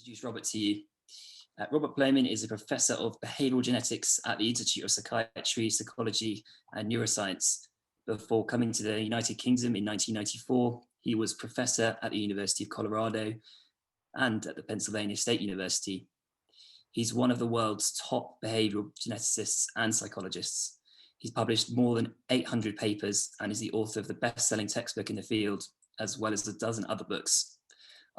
introduce Robert to you. Robert Plomin is a Professor of Behavioural Genetics at the Institute of Psychiatry, Psychology and Neuroscience. Before coming to the United Kingdom in 1994, he was Professor at the University of Colorado and at the Pennsylvania State University. He's one of the world's top behavioural geneticists and psychologists. He's published more than 800 papers and is the author of the best-selling textbook in the field, as well as a dozen other books.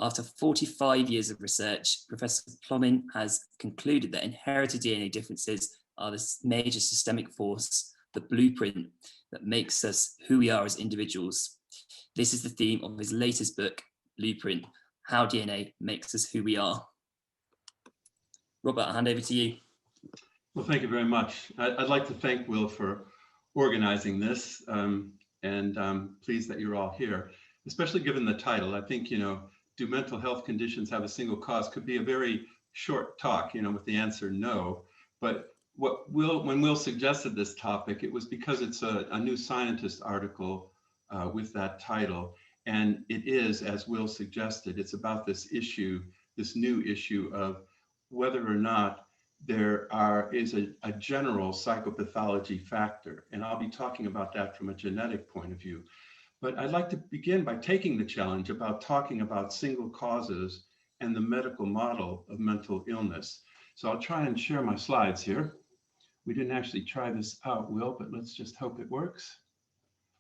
After 45 years of research, Professor Plomin has concluded that inherited DNA differences are the major systemic force, the blueprint that makes us who we are as individuals. This is the theme of his latest book, Blueprint: How DNA Makes Us Who We Are. Robert, I'll hand over to you. Well, thank you very much. I'd like to thank Will for organizing this, and I'm pleased that you're all here, especially given the title. I think, do mental health conditions have a single cause could be a very short talk, with the answer no. But when Will suggested this topic, it was because it's a New Scientist article with that title. And it is, as Will suggested, it's about this issue, this new issue of whether or not there is a general psychopathology factor. And I'll be talking about that from a genetic point of view. But I'd like to begin by taking the challenge about talking about single causes and the medical model of mental illness. So I'll try and share my slides here. We didn't actually try this out, Will, but let's just hope it works.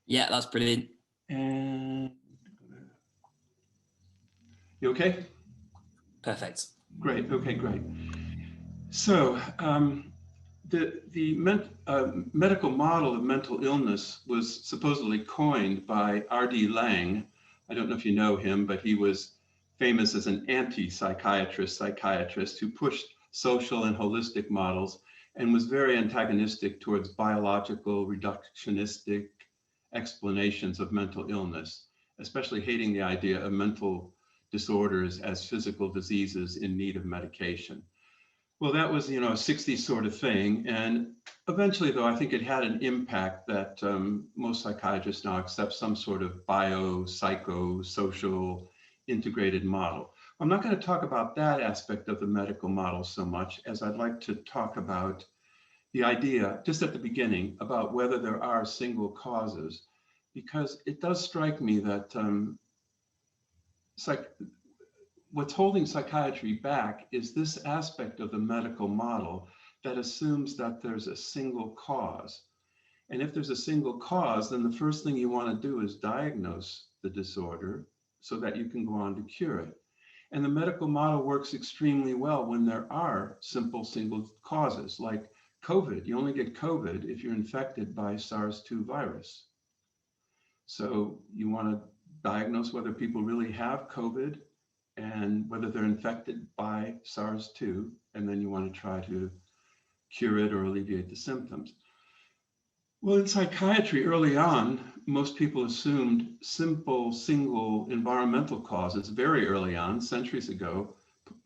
Yeah, that's brilliant. And you okay? Perfect. Great, okay, great. So the medical model of mental illness was supposedly coined by R.D. Laing. I don't know if you know him, but he was famous as an psychiatrist who pushed social and holistic models and was very antagonistic towards biological, reductionistic explanations of mental illness, especially hating the idea of mental disorders as physical diseases in need of medication. Well, that was, a 60s sort of thing. And eventually, though, I think it had an impact that most psychiatrists now accept some sort of bio-psycho-social integrated model. I'm not going to talk about that aspect of the medical model so much as I'd like to talk about the idea, just at the beginning, about whether there are single causes, because it does strike me that what's holding psychiatry back is this aspect of the medical model that assumes that there's a single cause. And if there's a single cause, then the first thing you want to do is diagnose the disorder so that you can go on to cure it. And the medical model works extremely well when there are simple single causes, like COVID. You only get COVID if you're infected by SARS-2 virus. So you want to diagnose whether people really have COVID and whether they're infected by SARS-2, and then you want to try to cure it or alleviate the symptoms. Well, in psychiatry early on, most people assumed simple, single environmental causes very early on, centuries ago.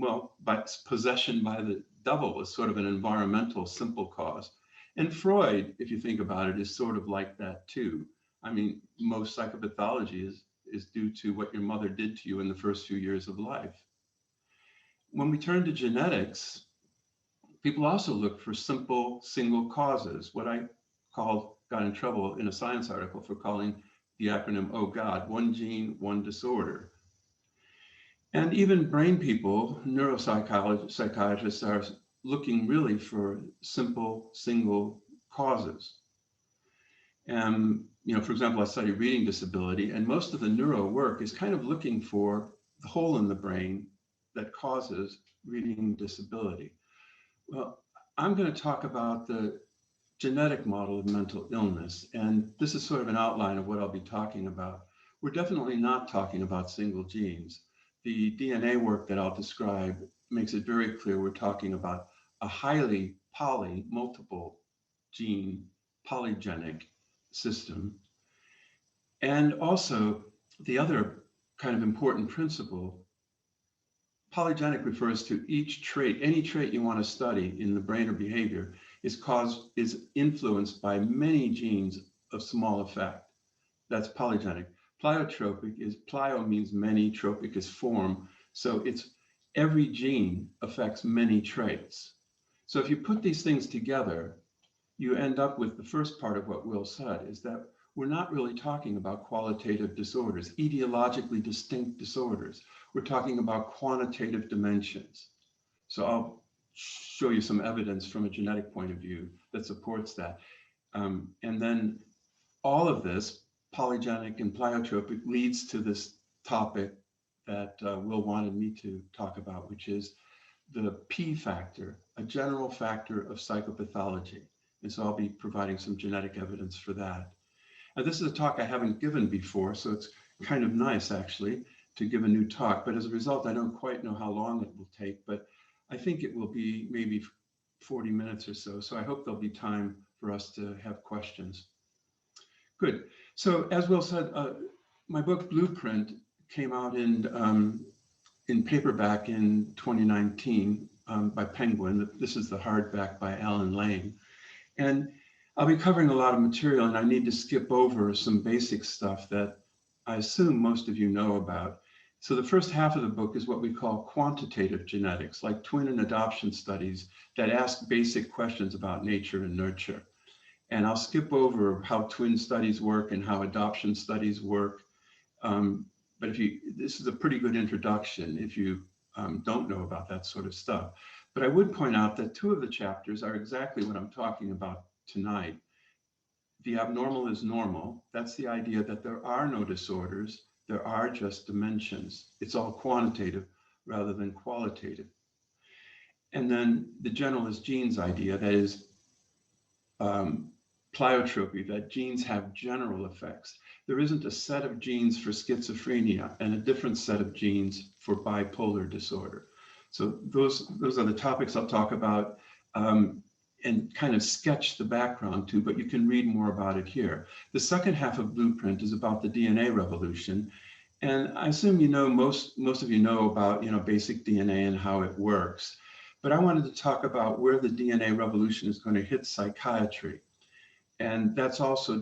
Well, by possession by the devil was sort of an environmental simple cause. And Freud, if you think about it, is sort of like that too. I mean, most psychopathology is due to what your mother did to you in the first few years of life. When we turn to genetics, people also look for simple single causes, what I got in trouble in a science article for calling the acronym OGOD, one gene, one disorder. And even brain people, neuropsychiatrists are looking really for simple single causes. For example, I study reading disability, and most of the neuro work is kind of looking for the hole in the brain that causes reading disability. Well, I'm going to talk about the genetic model of mental illness, and this is sort of an outline of what I'll be talking about. We're definitely not talking about single genes. The DNA work that I'll describe makes it very clear we're talking about a highly multiple gene, polygenic system. And also the other kind of important principle, polygenic refers to each trait, any trait you want to study in the brain or behavior is influenced by many genes of small effect. That's polygenic. Pleiotropic is, plio means many, tropic is form. So it's every gene affects many traits. So if you put these things together, you end up with the first part of what Will said, is that we're not really talking about qualitative disorders, etiologically distinct disorders. We're talking about quantitative dimensions. So I'll show you some evidence from a genetic point of view that supports that. And then all of this, polygenic and pleiotropic, leads to this topic that Will wanted me to talk about, which is the P factor, a general factor of psychopathology. And so I'll be providing some genetic evidence for that. Now, this is a talk I haven't given before, so it's kind of nice, actually, to give a new talk. But as a result, I don't quite know how long it will take, but I think it will be maybe 40 minutes or so. So I hope there'll be time for us to have questions. Good. So as Will said, my book Blueprint came out in paperback in 2019 by Penguin. This is the hardback by Alan Lane. And I'll be covering a lot of material, and I need to skip over some basic stuff that I assume most of you know about. So the first half of the book is what we call quantitative genetics, like twin and adoption studies that ask basic questions about nature and nurture. And I'll skip over how twin studies work and how adoption studies work. But this is a pretty good introduction if you don't know about that sort of stuff. But I would point out that 2 of the chapters are exactly what I'm talking about tonight. The abnormal is normal. That's the idea that there are no disorders. There are just dimensions. It's all quantitative rather than qualitative. And then the general is genes idea, that is pleiotropy, that genes have general effects. There isn't a set of genes for schizophrenia and a different set of genes for bipolar disorder. So those are the topics I'll talk about and kind of sketch the background to, but you can read more about it here. The second half of Blueprint is about the DNA revolution. And I assume most of you know about basic DNA and how it works. But I wanted to talk about where the DNA revolution is going to hit psychiatry. And that's also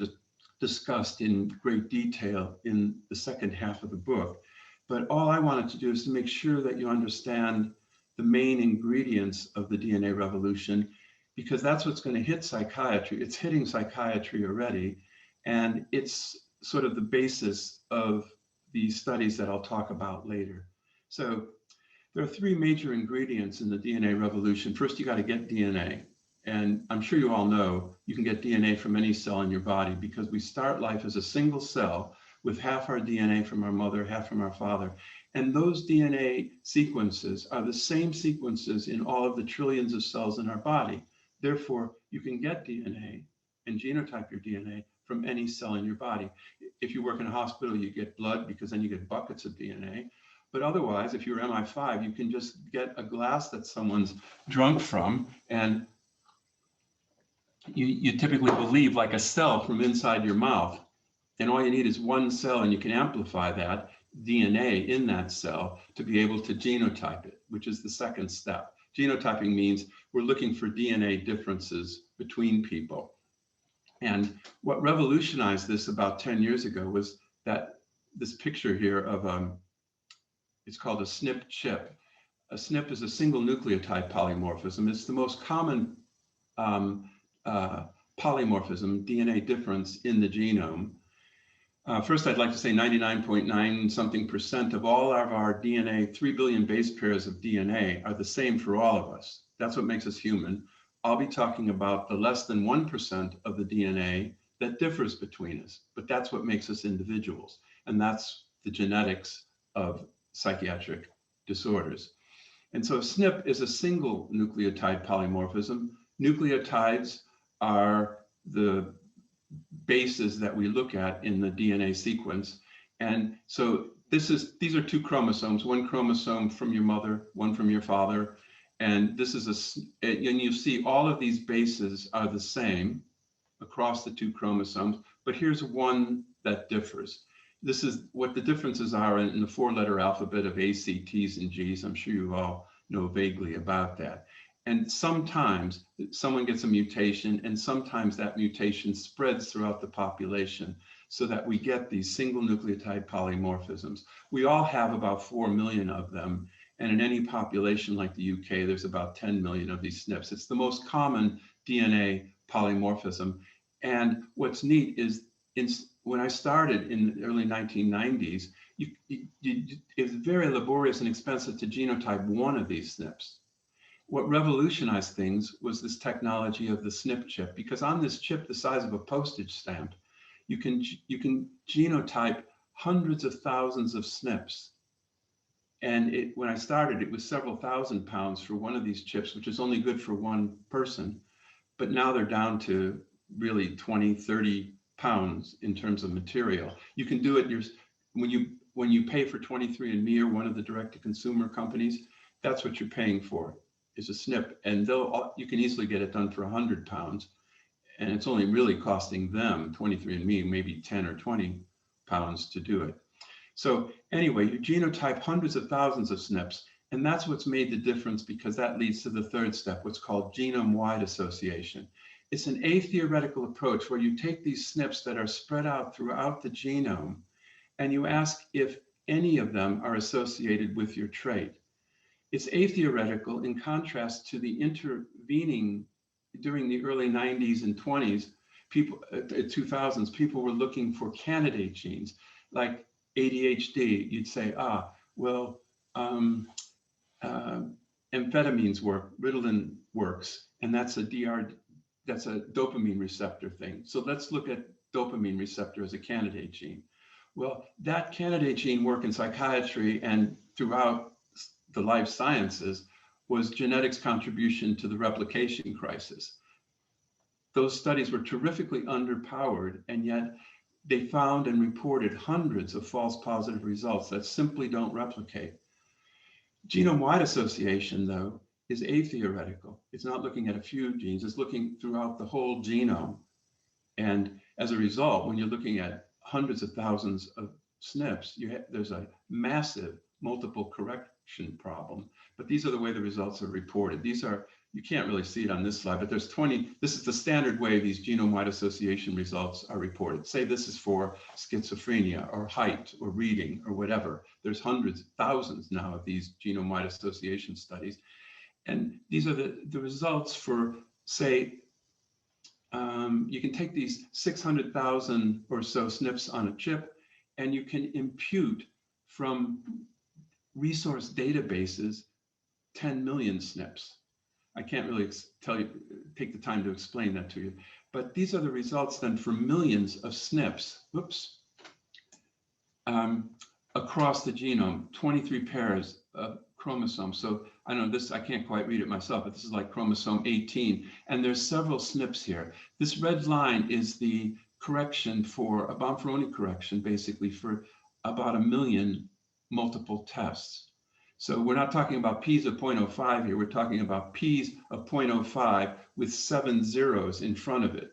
discussed in great detail in the second half of the book. But all I wanted to do is to make sure that you understand the main ingredients of the DNA revolution, because that's what's going to hit psychiatry. It's hitting psychiatry already, and it's sort of the basis of the studies that I'll talk about later. So there are 3 major ingredients in the DNA revolution. First, you got to get DNA. And I'm sure you all know you can get DNA from any cell in your body, because we start life as a single cell with half our DNA from our mother, half from our father. And those DNA sequences are the same sequences in all of the trillions of cells in our body. Therefore, you can get DNA and genotype your DNA from any cell in your body. If you work in a hospital, you get blood, because then you get buckets of DNA. But otherwise, if you're MI5, you can just get a glass that someone's drunk from, and you typically will leave like a cell from inside your mouth. And all you need is one cell, and you can amplify that DNA in that cell to be able to genotype it, which is the second step. Genotyping means we're looking for DNA differences between people. And what revolutionized this about 10 years ago was that this picture here of, it's called a SNP chip. A SNP is a single nucleotide polymorphism. It's the most common polymorphism, DNA difference in the genome. First, I'd like to say 99.9 something percent of all of our DNA, 3 billion base pairs of DNA, are the same for all of us. That's what makes us human. I'll be talking about the less than 1% of the DNA that differs between us, but that's what makes us individuals. And that's the genetics of psychiatric disorders. And so SNP is a single nucleotide polymorphism. Nucleotides are the bases that we look at in the DNA sequence. And so these are 2 chromosomes, 1 chromosome from your mother, 1 from your father. And this is and you see all of these bases are the same across the 2 chromosomes, but here's one that differs. This is what the differences are in the 4-letter alphabet of A, C, T's, and G's. I'm sure you all know vaguely about that. And sometimes someone gets a mutation, and sometimes that mutation spreads throughout the population so that we get these single nucleotide polymorphisms. We all have about 4 million of them, And in any population like the UK, there's about 10 million of these SNPs. It's the most common DNA polymorphism. And what's neat is when I started in the early 1990s, it was very laborious and expensive to genotype one of these SNPs. What revolutionized things was this technology of the SNP chip, because on this chip, the size of a postage stamp, you can genotype hundreds of thousands of SNPs. And when I started, it was several thousand pounds for one of these chips, which is only good for one person. But now they're down to really 20, 30 pounds in terms of material. You can do it when you pay for 23andMe or one of the direct-to-consumer companies, that's what you're paying for, is a SNP. And you can easily get it done for 100 pounds. And it's only really costing them, 23andMe, maybe 10 or 20 pounds to do it. So anyway, you genotype hundreds of thousands of SNPs, and that's what's made the difference, because that leads to the third step, what's called genome-wide association. It's an atheoretical approach where you take these SNPs that are spread out throughout the genome, and you ask if any of them are associated with your trait. It's atheoretical in contrast to the intervening, during the early 90s and 20s, 2000s, people were looking for candidate genes, like ADHD. You'd say, well, amphetamines work, Ritalin works, and that's a dopamine receptor thing. So let's look at dopamine receptor as a candidate gene. Well, that candidate gene work in psychiatry and throughout the life sciences was genetics' contribution to the replication crisis. Those studies were terrifically underpowered, and yet they found and reported hundreds of false positive results that simply don't replicate. Genome-wide association, though, is atheoretical. It's not looking at a few genes, it's looking throughout the whole genome. And as a result, when you're looking at hundreds of thousands of SNPs, there's a massive multiple correction problem. But these are the way the results are reported. You can't really see it on this slide, but there's 20, this is the standard way these genome-wide association results are reported. Say this is for schizophrenia or height or reading or whatever. There's hundreds, thousands now of these genome-wide association studies. And these are the results for, say, you can take these 600,000 or so SNPs on a chip, and you can impute from resource databases 10 million SNPs. I can't really take the time to explain that to you, but these are the results then for millions of SNPs, across the genome, 23 pairs of chromosomes. So I know this, I can't quite read it myself, but this is like chromosome 18, and there's several SNPs here. This red line is the correction for a Bonferroni correction, basically for about 1 million multiple tests. So we're not talking about P's of 0.05 here, we're talking about P's of 0.05 with 7 zeros in front of it.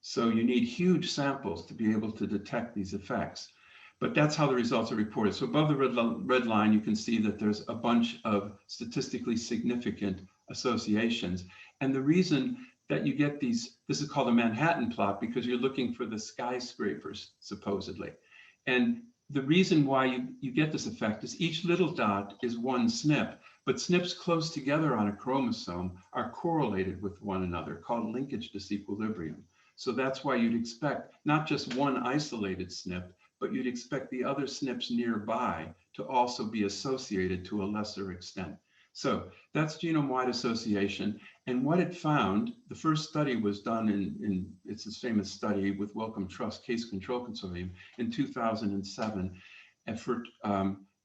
So you need huge samples to be able to detect these effects. But that's how the results are reported. So above the red line, you can see that there's a bunch of statistically significant associations. And the reason that you get these, this is called a Manhattan plot, because you're looking for the skyscrapers, supposedly. And the reason why you get this effect is each little dot is one SNP, but SNPs close together on a chromosome are correlated with one another, called linkage disequilibrium. So that's why you'd expect not just one isolated SNP, but you'd expect the other SNPs nearby to also be associated to a lesser extent. So that's genome-wide association. And what it found, the first study was done it's this famous study with Wellcome Trust Case Control Consortium in 2007, and for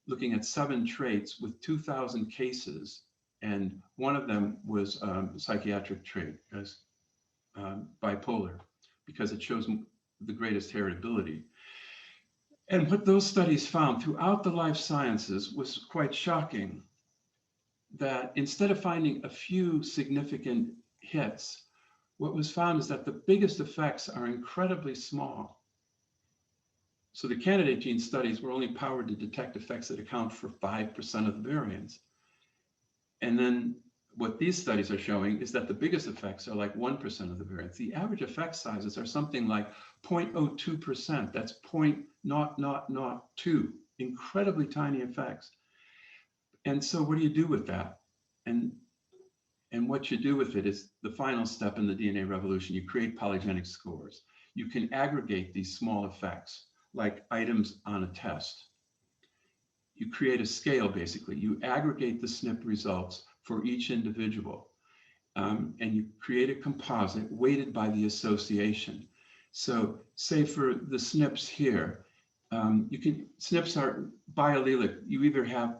looking at 7 traits with 2,000 cases. And one of them was a psychiatric trait as bipolar, because it shows the greatest heritability. And what those studies found throughout the life sciences was quite shocking, that instead of finding a few significant hits, what was found is that the biggest effects are incredibly small. So the candidate gene studies were only powered to detect effects that account for 5% of the variance. And then what these studies are showing is that the biggest effects are like 1% of the variance. The average effect sizes are something like 0.02%. That's 0.0002, incredibly tiny effects. And so what do you do with that? And what you do with it is the final step in the DNA revolution. You create polygenic scores. You can aggregate these small effects like items on a test. You create a scale, basically. You aggregate the SNP results for each individual. And you create a composite weighted by the association. So say for the SNPs here, SNPs are biallelic. You either have,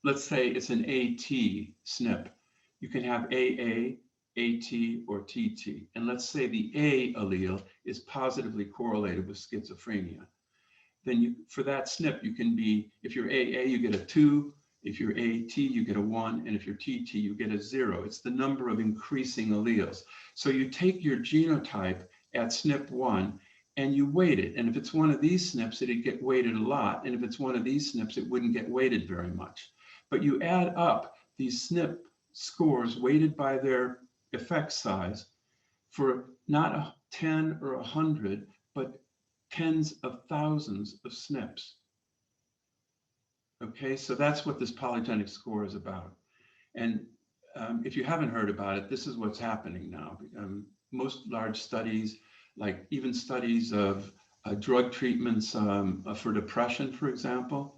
let's say it's an AT SNP. You can have AA, AT, or TT. And let's say the A allele is positively correlated with schizophrenia. Then for that SNP, you can be, if you're AA, you get a 2. If you're AT, you get a 1. And if you're TT, you get a 0. It's the number of increasing alleles. So you take your genotype at SNP1 and you weight it. And if it's one of these SNPs, it'd get weighted a lot. And if it's one of these SNPs, it wouldn't get weighted very much. But you add up these SNP scores weighted by their effect size for not 10 or 100, but tens of thousands of SNPs. Okay, so that's what this polygenic score is about. And if you haven't heard about it, this is what's happening now. Most large studies, like even studies of drug treatments for depression, for example,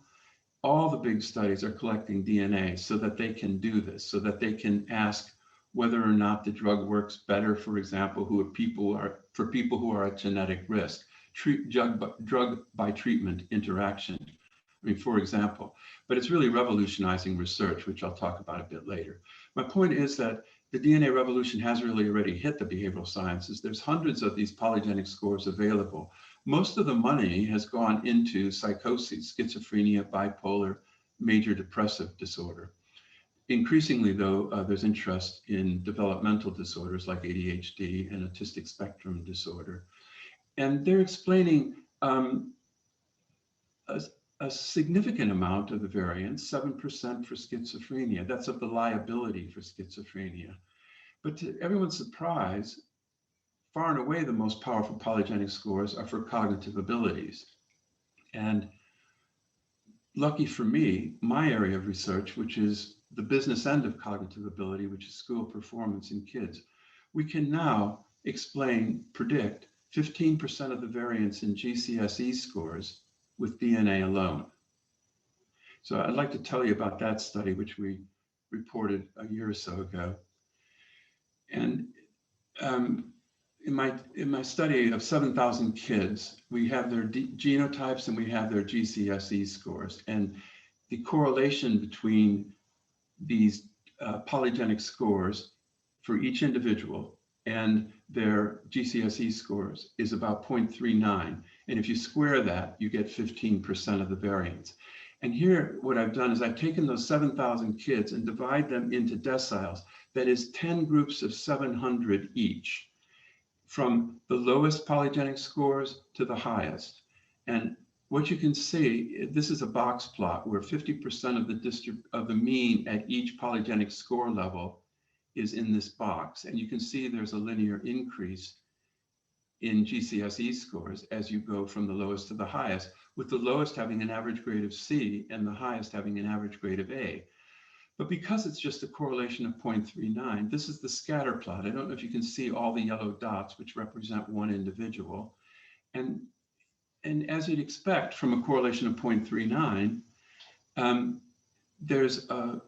all the big studies are collecting DNA so that they can do this, so that they can ask whether or not the drug works better, for example, for people who are at genetic risk, drug by treatment interaction. I mean, for example, but it's really revolutionizing research, which I'll talk about a bit later. My point is that the DNA revolution has really already hit the behavioral sciences. There's hundreds of these polygenic scores available. Most of the money has gone into psychoses, schizophrenia, bipolar, major depressive disorder. Increasingly, though, there's interest in developmental disorders like ADHD and autistic spectrum disorder. And they're explaining a significant amount of the variance, 7% for schizophrenia. That's of the liability for schizophrenia. But to everyone's surprise, far and away the most powerful polygenic scores are for cognitive abilities. And lucky for me, my area of research, which is the business end of cognitive ability, which is school performance in kids, we can now predict 15% of the variance in GCSE scores with DNA alone. So I'd like to tell you about that study, which we reported a year or so ago. And in my study of 7,000 kids, we have their genotypes and we have their GCSE scores. And the correlation between these polygenic scores for each individual and their GCSE scores is about 0.39. And if you square that, you get 15% of the variance. And here, what I've done is I've taken those 7,000 kids and divide them into deciles. That is 10 groups of 700 each, from the lowest polygenic scores to the highest. And what you can see, this is a box plot where 50% of the mean at each polygenic score level is in this box. And you can see there's a linear increase in GCSE scores as you go from the lowest to the highest, with the lowest having an average grade of C and the highest having an average grade of A. But because it's just a correlation of 0.39, this is the scatter plot. I don't know if you can see all the yellow dots, which represent one individual. And as you'd expect from a correlation of 0.39, there's a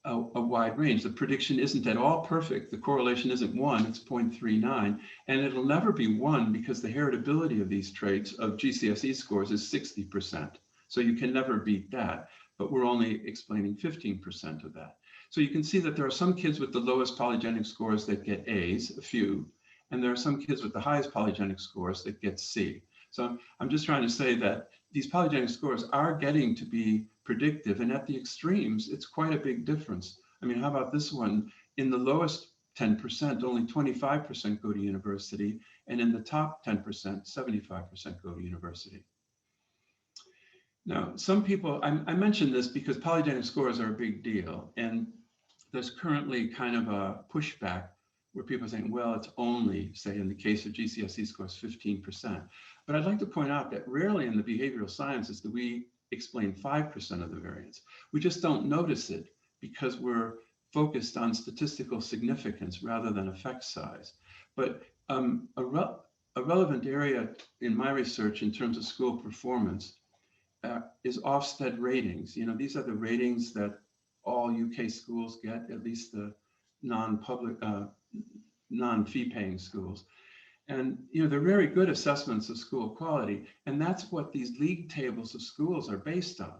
wide range. The prediction isn't at all perfect. The correlation isn't 1, it's 0.39. And it'll never be 1 because the heritability of these traits of GCSE scores is 60%. So you can never beat that, but we're only explaining 15% of that. So you can see that there are some kids with the lowest polygenic scores that get A's, a few, and there are some kids with the highest polygenic scores that get C. So I'm just trying to say that these polygenic scores are getting to be predictive, and at the extremes, it's quite a big difference. I mean, how about this one? In the lowest 10%, only 25% go to university, and in the top 10%, 75% go to university. Now, some people, I mentioned this because polygenic scores are a big deal, and there's currently kind of a pushback where people are saying, well, it's only, say, in the case of GCSE scores, 15%. But I'd like to point out that rarely in the behavioral sciences do we explain 5% of the variance. We just don't notice it because we're focused on statistical significance rather than effect size. But a relevant area in my research in terms of school performance is Ofsted ratings. You know, these are the ratings that all UK schools get, at least the non-public, non-fee paying schools. And, you know, they're very good assessments of school quality. And that's what these league tables of schools are based on.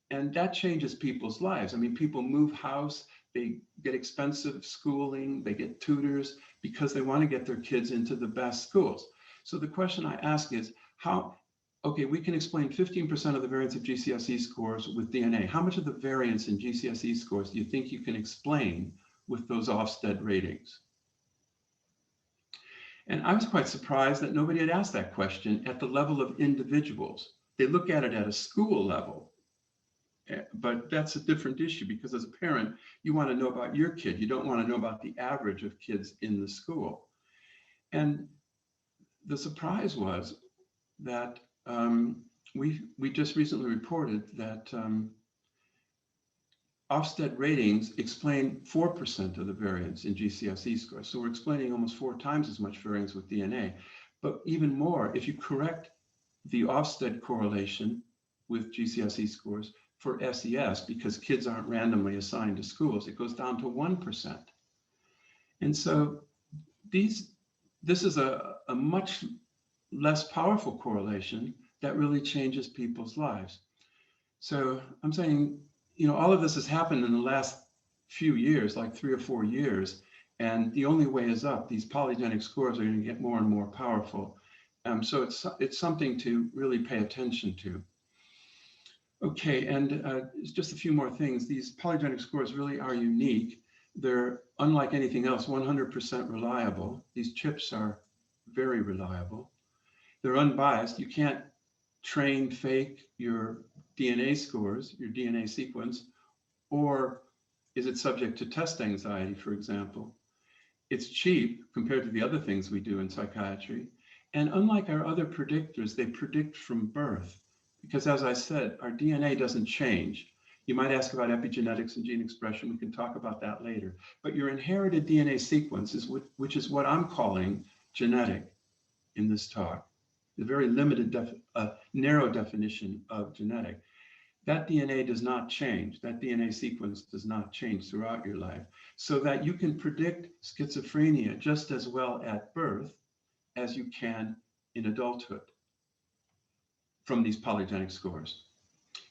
And that changes people's lives. I mean, people move house, they get expensive schooling, they get tutors because they want to get their kids into the best schools. So the question I ask is okay, we can explain 15% of the variance of GCSE scores with DNA. How much of the variance in GCSE scores do you think you can explain with those Ofsted ratings? And I was quite surprised that nobody had asked that question at the level of individuals. They look at it at a school level, but that's a different issue because as a parent, you want to know about your kid. You don't want to know about the average of kids in the school. And the surprise was that we just recently reported that Ofsted ratings explain 4% of the variance in GCSE scores. So we're explaining almost 4 times as much variance with DNA. But even more, if you correct the Ofsted correlation with GCSE scores for SES, because kids aren't randomly assigned to schools, it goes down to 1%. And so this is a much less powerful correlation that really changes people's lives. So I'm saying, you know, all of this has happened in the last few years, like 3 or 4 years, and the only way is up. These polygenic scores are going to get more and more powerful. So it's something to really pay attention to. Okay, and just a few more things. These polygenic scores really are unique. They're, unlike anything else, 100% reliable. These chips are very reliable. They're unbiased. You can't train fake your DNA scores, your DNA sequence, or is it subject to test anxiety, for example? It's cheap compared to the other things we do in psychiatry. And unlike our other predictors, they predict from birth. Because as I said, our DNA doesn't change. You might ask about epigenetics and gene expression. We can talk about that later. But your inherited DNA sequence, which is what I'm calling genetic in this talk, the very limited, narrow definition of genetic. That DNA does not change. That DNA sequence does not change throughout your life, so that you can predict schizophrenia just as well at birth as you can in adulthood from these polygenic scores.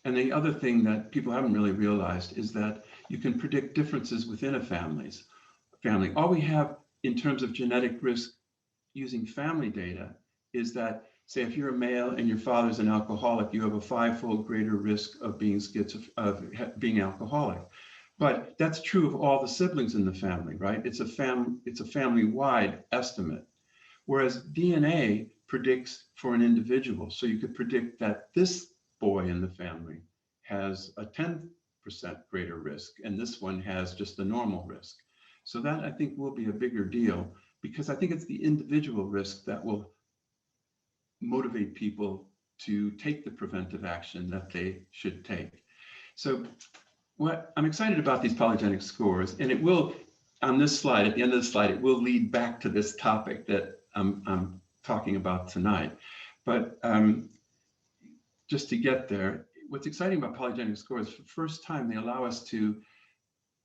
And the other thing that people haven't really realized is that you can predict differences within a family. All we have in terms of genetic risk using family data is that, say, if you're a male and your father's an alcoholic, you have a 5-fold greater risk of being being alcoholic. But that's true of all the siblings in the family, right? It's a family-wide estimate. Whereas DNA predicts for an individual. So you could predict that this boy in the family has a 10% greater risk, and this one has just a normal risk. So that, I think, will be a bigger deal, because I think it's the individual risk that will motivate people to take the preventive action that they should take. So what I'm excited about these polygenic scores, and it will, on this slide, at the end of the slide, it will lead back to this topic that I'm talking about tonight. But just to get there, what's exciting about polygenic scores, for the first time, they allow us to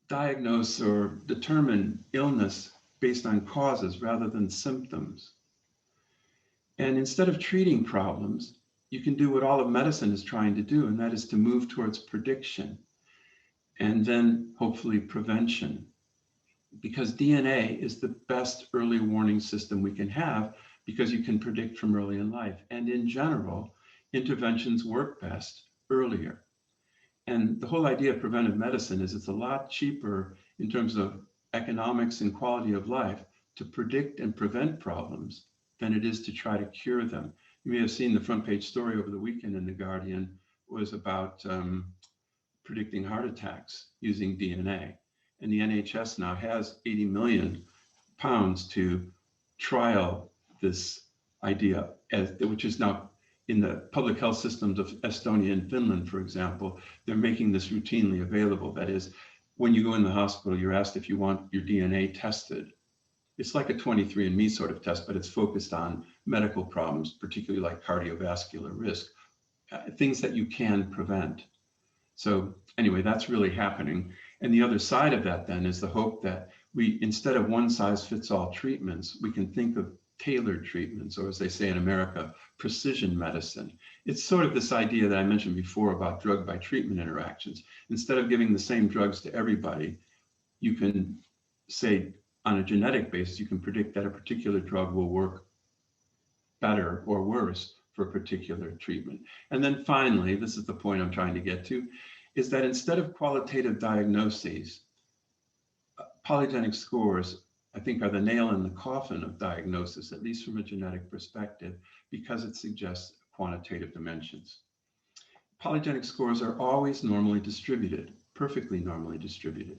diagnose or determine illness based on causes rather than symptoms. And instead of treating problems, you can do what all of medicine is trying to do, and that is to move towards prediction and then hopefully prevention. Because DNA is the best early warning system we can have, because you can predict from early in life. And in general, interventions work best earlier. And the whole idea of preventive medicine is it's a lot cheaper in terms of economics and quality of life to predict and prevent problems than it is to try to cure them. You may have seen the front page story over the weekend in The Guardian was about predicting heart attacks using DNA. And the NHS now has 80 million pounds to trial this idea, which is now in the public health systems of Estonia and Finland, for example. They're making this routinely available. That is, when you go in the hospital, you're asked if you want your DNA tested. It's like a 23andMe sort of test, but it's focused on medical problems, particularly like cardiovascular risk, things that you can prevent. So anyway, that's really happening. And the other side of that then is the hope that we, instead of one size fits all treatments, we can think of tailored treatments, or as they say in America, precision medicine. It's sort of this idea that I mentioned before about drug by treatment interactions. Instead of giving the same drugs to everybody, you can say on a genetic basis, you can predict that a particular drug will work better or worse for a particular treatment. And then finally, this is the point I'm trying to get to, is that instead of qualitative diagnoses, polygenic scores, I think, are the nail in the coffin of diagnosis, at least from a genetic perspective, because it suggests quantitative dimensions. Polygenic scores are always normally distributed, perfectly normally distributed.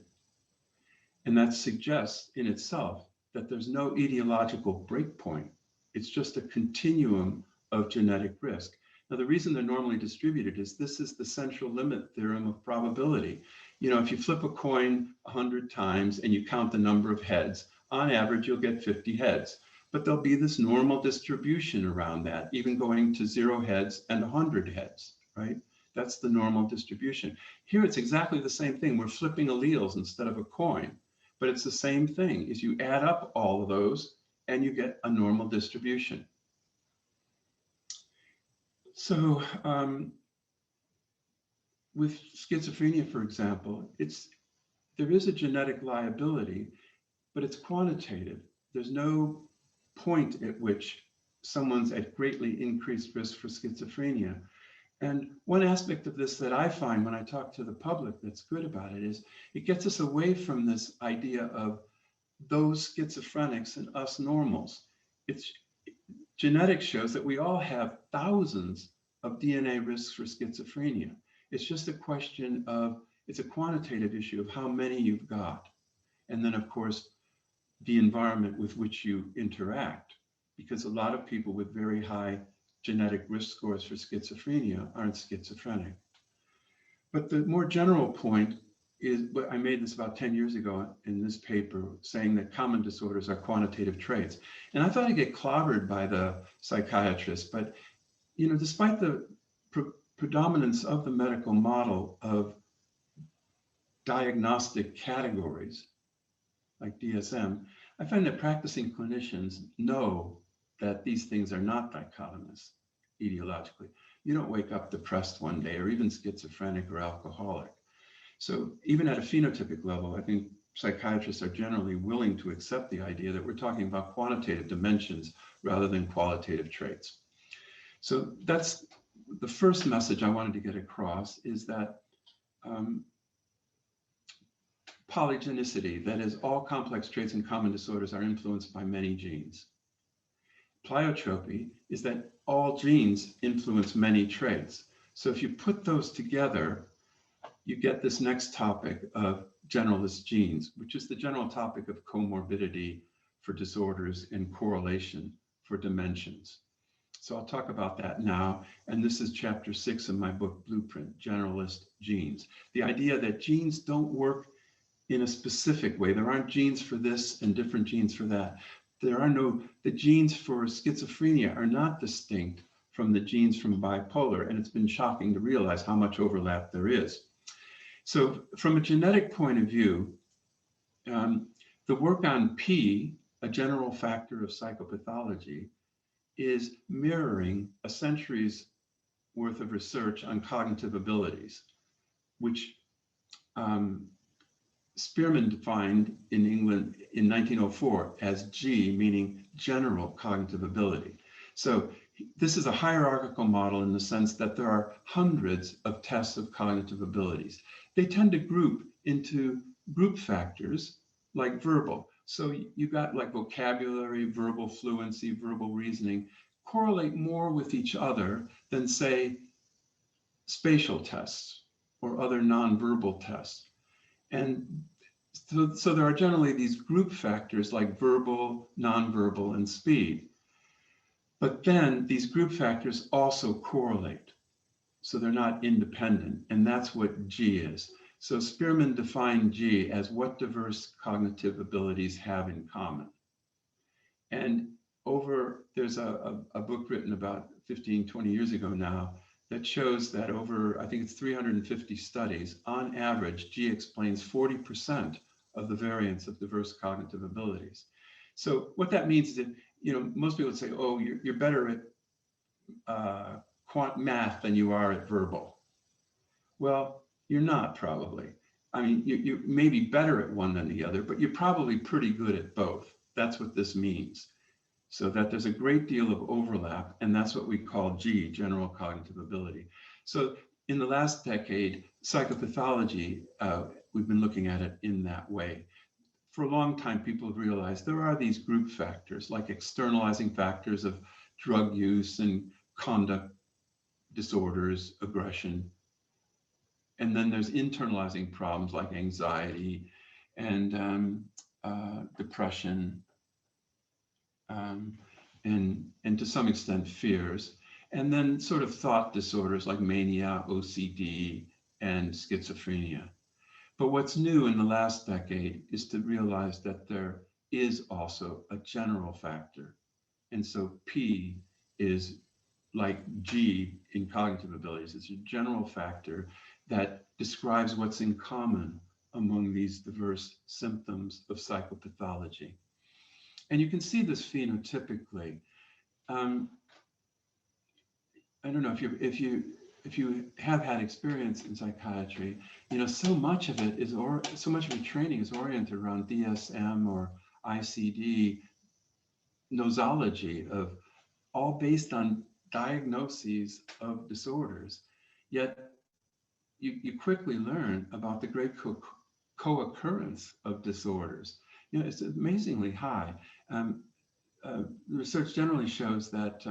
And that suggests in itself that there's no etiological breakpoint. It's just a continuum of genetic risk. Now, the reason they're normally distributed is this is the central limit theorem of probability. You know, if you flip a coin 100 times and you count the number of heads, on average, you'll get 50 heads. But there'll be this normal distribution around that, even going to 0 heads and 100 heads, right? That's the normal distribution. Here, it's exactly the same thing. We're flipping alleles instead of a coin. But it's the same thing, is you add up all of those and you get a normal distribution. So with schizophrenia, for example, there is a genetic liability, but it's quantitative. There's no point at which someone's at greatly increased risk for schizophrenia. And one aspect of this that I find when I talk to the public that's good about it is it gets us away from this idea of those schizophrenics and us normals. Genetics shows that we all have thousands of DNA risks for schizophrenia. It's just a question of, it's a quantitative issue of how many you've got. And then, of course, the environment with which you interact, because a lot of people with very high genetic risk scores for schizophrenia aren't schizophrenic. But the more general point is, I made this about 10 years ago in this paper, saying that common disorders are quantitative traits. And I thought I'd get clobbered by the psychiatrists, but you know, despite the predominance of the medical model of diagnostic categories like DSM, I find that practicing clinicians know that these things are not dichotomous etiologically. You don't wake up depressed one day, or even schizophrenic or alcoholic. So even at a phenotypic level, I think psychiatrists are generally willing to accept the idea that we're talking about quantitative dimensions rather than qualitative traits. So that's the first message I wanted to get across, is that polygenicity, that is, all complex traits and common disorders, are influenced by many genes. Pleiotropy is that all genes influence many traits. So if you put those together, you get this next topic of generalist genes, which is the general topic of comorbidity for disorders and correlation for dimensions. So I'll talk about that now. And this is chapter 6 of my book, Blueprint, Generalist Genes. The idea that genes don't work in a specific way. There aren't genes for this and different genes for that. The genes for schizophrenia are not distinct from the genes from bipolar. And it's been shocking to realize how much overlap there is. So from a genetic point of view, the work on P, a general factor of psychopathology, is mirroring a century's worth of research on cognitive abilities, which Spearman defined in England in 1904 as G, meaning general cognitive ability. So this is a hierarchical model in the sense that there are hundreds of tests of cognitive abilities. They tend to group into group factors like verbal. So you got like vocabulary, verbal fluency, verbal reasoning, correlate more with each other than, say, spatial tests or other nonverbal tests. And so there are generally these group factors like verbal, nonverbal, and speed. But then these group factors also correlate. So they're not independent. And that's what G is. So Spearman defined G as what diverse cognitive abilities have in common. And there's a book written about 15, 20 years ago now that shows that over, I think it's 350 studies, on average, G explains 40% of the variance of diverse cognitive abilities. So what that means is that, most people would say, oh, you're better at quant math than you are at verbal. Well, you're not probably. I mean, you may be better at one than the other, but you're probably pretty good at both. That's what this means. So that there's a great deal of overlap, and that's what we call G, general cognitive ability. So in the last decade, psychopathology, we've been looking at it in that way. For a long time, people have realized there are these group factors, like externalizing factors of drug use and conduct disorders, aggression. And then there's internalizing problems like anxiety and depression, and to some extent fears, and then sort of thought disorders like mania, OCD, and schizophrenia. But what's new in the last decade is to realize that there is also a general factor. And so P is like G in cognitive abilities. It's a general factor that describes what's in common among these diverse symptoms of psychopathology. And you can see this phenotypically. I don't know if you have had experience in psychiatry, so much of it is, so much of your training is oriented around DSM or ICD nosology, of all based on diagnoses of disorders. Yet you quickly learn about the great co-occurrence of disorders. It's amazingly high. Research generally shows that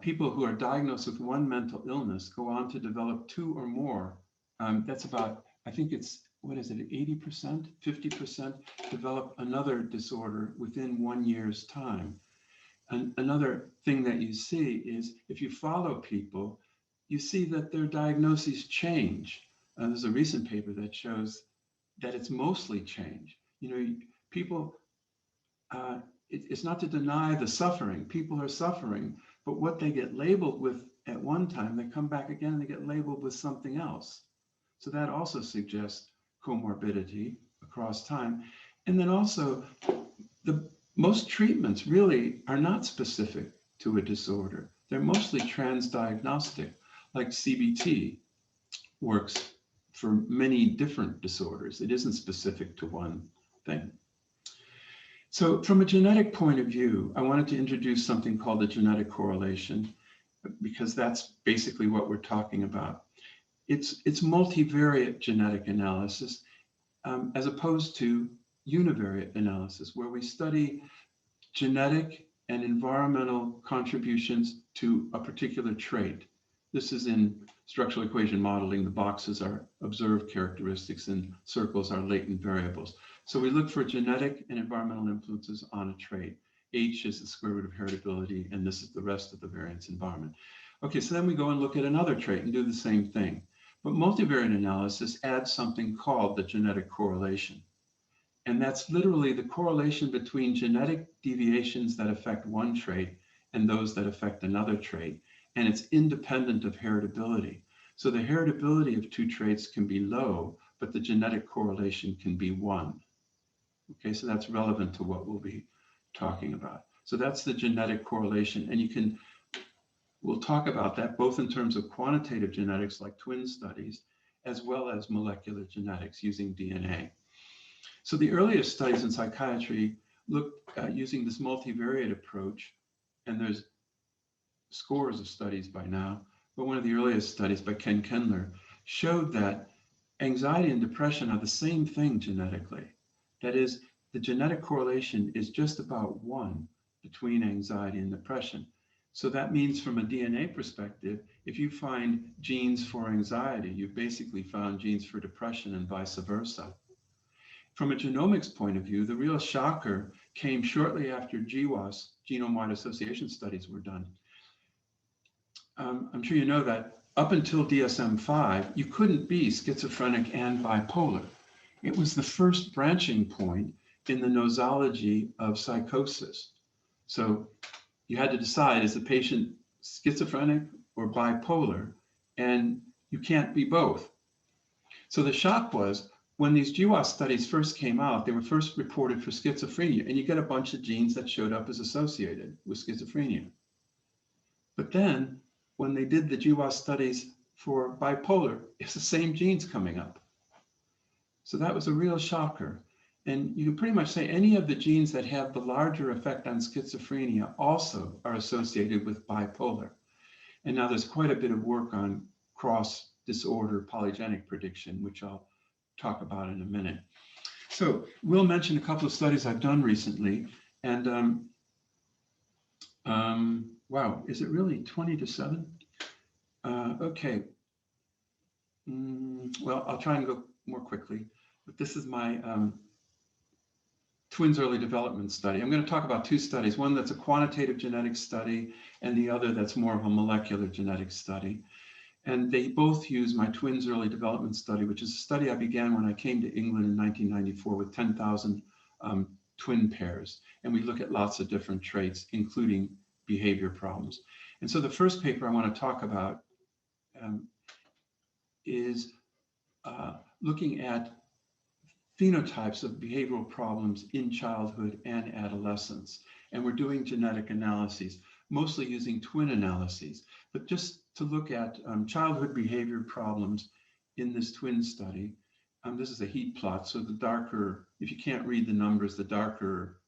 people who are diagnosed with one mental illness go on to develop two or more. That's about, I think it's, 80%, 50% develop another disorder within 1 year's time. And another thing that you see is if you follow people, you see that their diagnoses change. There's a recent paper that shows that it's mostly change. People, it's not to deny the suffering. People are suffering, but what they get labeled with at one time, they come back again and they get labeled with something else. So that also suggests comorbidity across time. And then also, most treatments really are not specific to a disorder. They're mostly transdiagnostic, like CBT works for many different disorders. It isn't specific to one thing. So from a genetic point of view, I wanted to introduce something called the genetic correlation, because that's basically what we're talking about. It's multivariate genetic analysis, as opposed to univariate analysis, where we study genetic and environmental contributions to a particular trait. This is in structural equation modeling. The boxes are observed characteristics and circles are latent variables. So we look for genetic and environmental influences on a trait. H is the square root of heritability, and this is the rest of the variance environment. Okay, so then we go and look at another trait and do the same thing. But multivariate analysis adds something called the genetic correlation. And that's literally the correlation between genetic deviations that affect one trait and those that affect another trait. And it's independent of heritability. So the heritability of two traits can be low, but the genetic correlation can be 1. Okay, so that's relevant to what we'll be talking about. So that's the genetic correlation. And we'll talk about that both in terms of quantitative genetics like twin studies, as well as molecular genetics using DNA. So the earliest studies in psychiatry looked at using this multivariate approach, and there's scores of studies by now, but one of the earliest studies by Ken Kendler showed that anxiety and depression are the same thing genetically. That is, the genetic correlation is just about 1 between anxiety and depression. So that means from a DNA perspective, if you find genes for anxiety, you've basically found genes for depression and vice versa. From a genomics point of view, the real shocker came shortly after GWAS, genome-wide association studies, were done. I'm sure you know that up until DSM-5, you couldn't be schizophrenic and bipolar. It was the first branching point in the nosology of psychosis. So you had to decide, is the patient schizophrenic or bipolar? And you can't be both. So the shock was, when these GWAS studies first came out, they were first reported for schizophrenia, and you get a bunch of genes that showed up as associated with schizophrenia. But then when they did the GWAS studies for bipolar, it's the same genes coming up. So that was a real shocker. And you can pretty much say any of the genes that have the larger effect on schizophrenia also are associated with bipolar. And now there's quite a bit of work on cross-disorder polygenic prediction, which I'll talk about in a minute. So we'll mention a couple of studies I've done recently. And wow, is it really 20 to 7? Okay. Well, I'll try and go more quickly. But this is my twins early development study. I'm going to talk about two studies, one that's a quantitative genetics study and the other that's more of a molecular genetics study. And they both use my twins early development study, which is a study I began when I came to England in 1994 with 10,000 twin pairs. And we look at lots of different traits, including behavior problems. And so the first paper I want to talk about is looking at phenotypes of behavioral problems in childhood and adolescence. And we're doing genetic analyses, mostly using twin analyses. But just to look at childhood behavior problems in this twin study, this is a heat plot. So the darker, if you can't read the numbers, the darker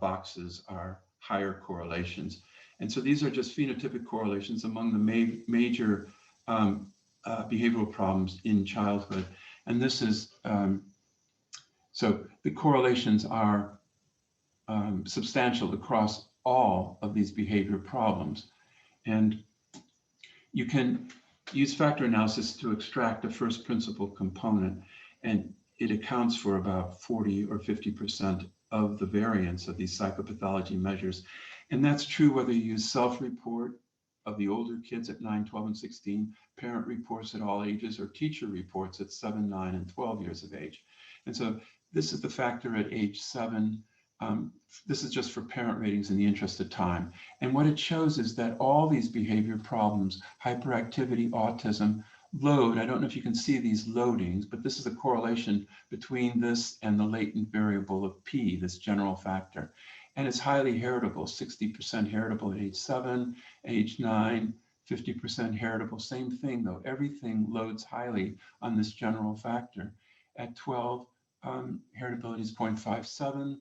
boxes are higher correlations. And so these are just phenotypic correlations among the major behavioral problems in childhood. And this is, so the correlations are substantial across all of these behavior problems. And you can use factor analysis to extract a first principle component, and it accounts for about 40 or 50% of the variance of these psychopathology measures. And that's true whether you use self-report of the older kids at 9, 12, and 16, parent reports at all ages, or teacher reports at 7, 9, and 12 years of age. And so this is the factor at age 7. This is just for parent ratings in the interest of time. And what it shows is that all these behavior problems, hyperactivity, autism, load, I don't know if you can see these loadings, but this is a correlation between this and the latent variable of P, this general factor. And it's highly heritable, 60% heritable at age 7, age 9, 50% heritable. Same thing though, everything loads highly on this general factor. At 12, heritability is 0.57,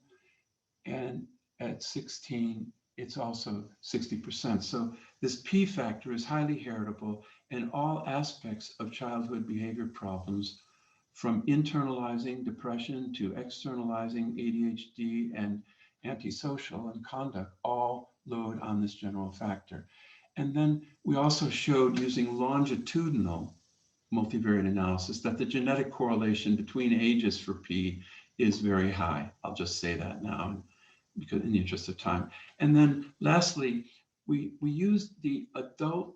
and at 16, it's also 60%. So this P factor is highly heritable in all aspects of childhood behavior problems, from internalizing depression to externalizing ADHD and antisocial and conduct, all load on this general factor. And then we also showed, using longitudinal multivariate analysis, that the genetic correlation between ages for P is very high. I'll just say that now, because in the interest of time. And then lastly, we used the adult,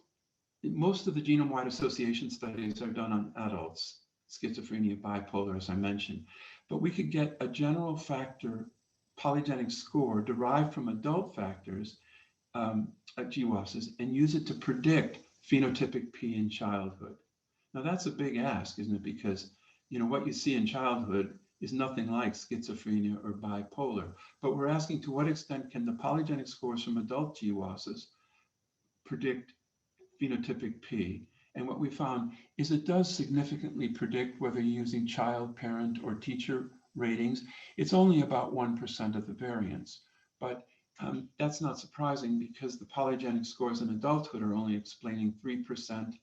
most of the genome-wide association studies are done on adults, schizophrenia, bipolar, as I mentioned, but we could get a general factor polygenic score derived from adult factors at GWASs and use it to predict phenotypic P in childhood. Now that's a big ask, isn't it? Because what you see in childhood is nothing like schizophrenia or bipolar. But we're asking, to what extent can the polygenic scores from adult GWASs predict phenotypic P? And what we found is it does significantly predict whether you're using child, parent, or teacher ratings. It's only about 1% of the variance. But that's not surprising, because the polygenic scores in adulthood are only explaining 3%,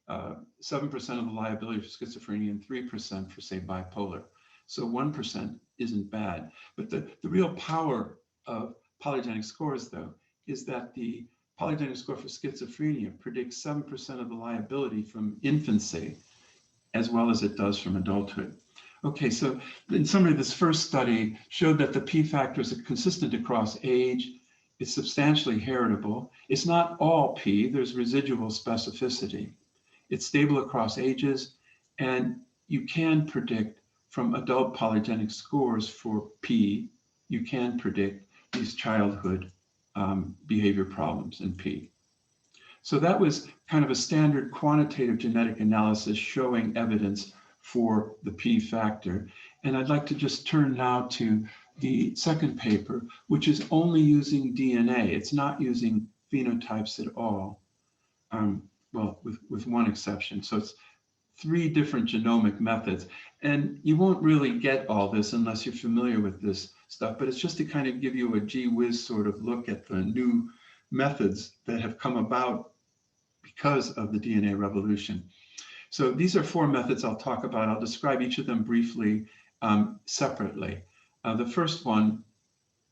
7% of the liability for schizophrenia and 3% for, say, bipolar. So 1% isn't bad. But the real power of polygenic scores, though, is that the polygenic score for schizophrenia predicts 7% of the liability from infancy, as well as it does from adulthood. Okay, so in summary, this first study showed that the P factors are consistent across age. It's substantially heritable. It's not all P, there's residual specificity. It's stable across ages, and you can predict from adult polygenic scores for P, you can predict these childhood behavior problems in P. So that was kind of a standard quantitative genetic analysis showing evidence for the P factor. And I'd like to just turn now to the second paper, which is only using DNA. It's not using phenotypes at all. Well, with one exception. So it's 3 different genomic methods. And you won't really get all this unless you're familiar with this stuff, but it's just to kind of give you a gee whiz sort of look at the new methods that have come about because of the DNA revolution. So these are 4 methods I'll talk about. I'll describe each of them briefly separately. The first one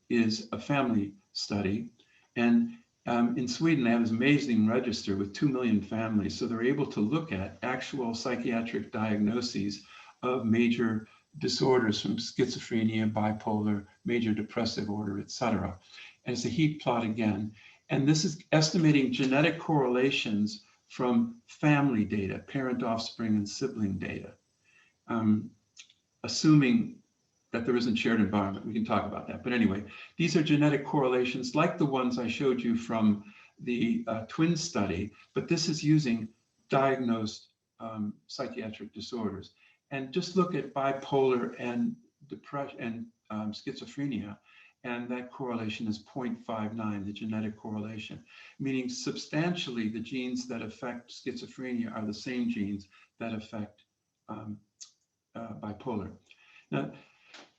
is a family study. And in Sweden, they have this amazing register with 2 million families. So they're able to look at actual psychiatric diagnoses of major disorders from schizophrenia, bipolar, major depressive order, etc. And it's a heat plot again. And this is estimating genetic correlations from family data, parent, offspring, and sibling data, assuming that there isn't shared environment. We can talk about that. But anyway, these are genetic correlations like the ones I showed you from the twin study, but this is using diagnosed psychiatric disorders. And just look at bipolar and depression and schizophrenia, and that correlation is 0.59, the genetic correlation, meaning substantially the genes that affect schizophrenia are the same genes that affect bipolar. Now,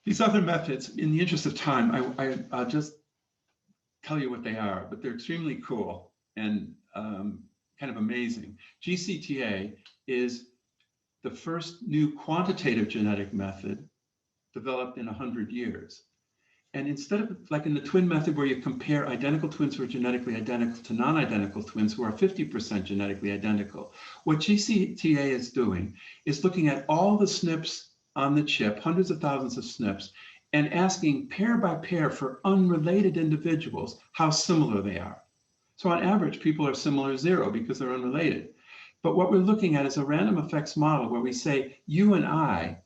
these other methods, in the interest of time, I'll just tell you what they are, but they're extremely cool and kind of amazing. GCTA is the first new quantitative genetic method developed in 100 years. And instead of like in the twin method where you compare identical twins who are genetically identical to non-identical twins who are 50% genetically identical, what GCTA is doing is looking at all the SNPs on the chip, hundreds of thousands of SNPs, and asking pair by pair for unrelated individuals how similar they are. So on average, people are similar 0 because they're unrelated. But what we're looking at is a random effects model where we say you and I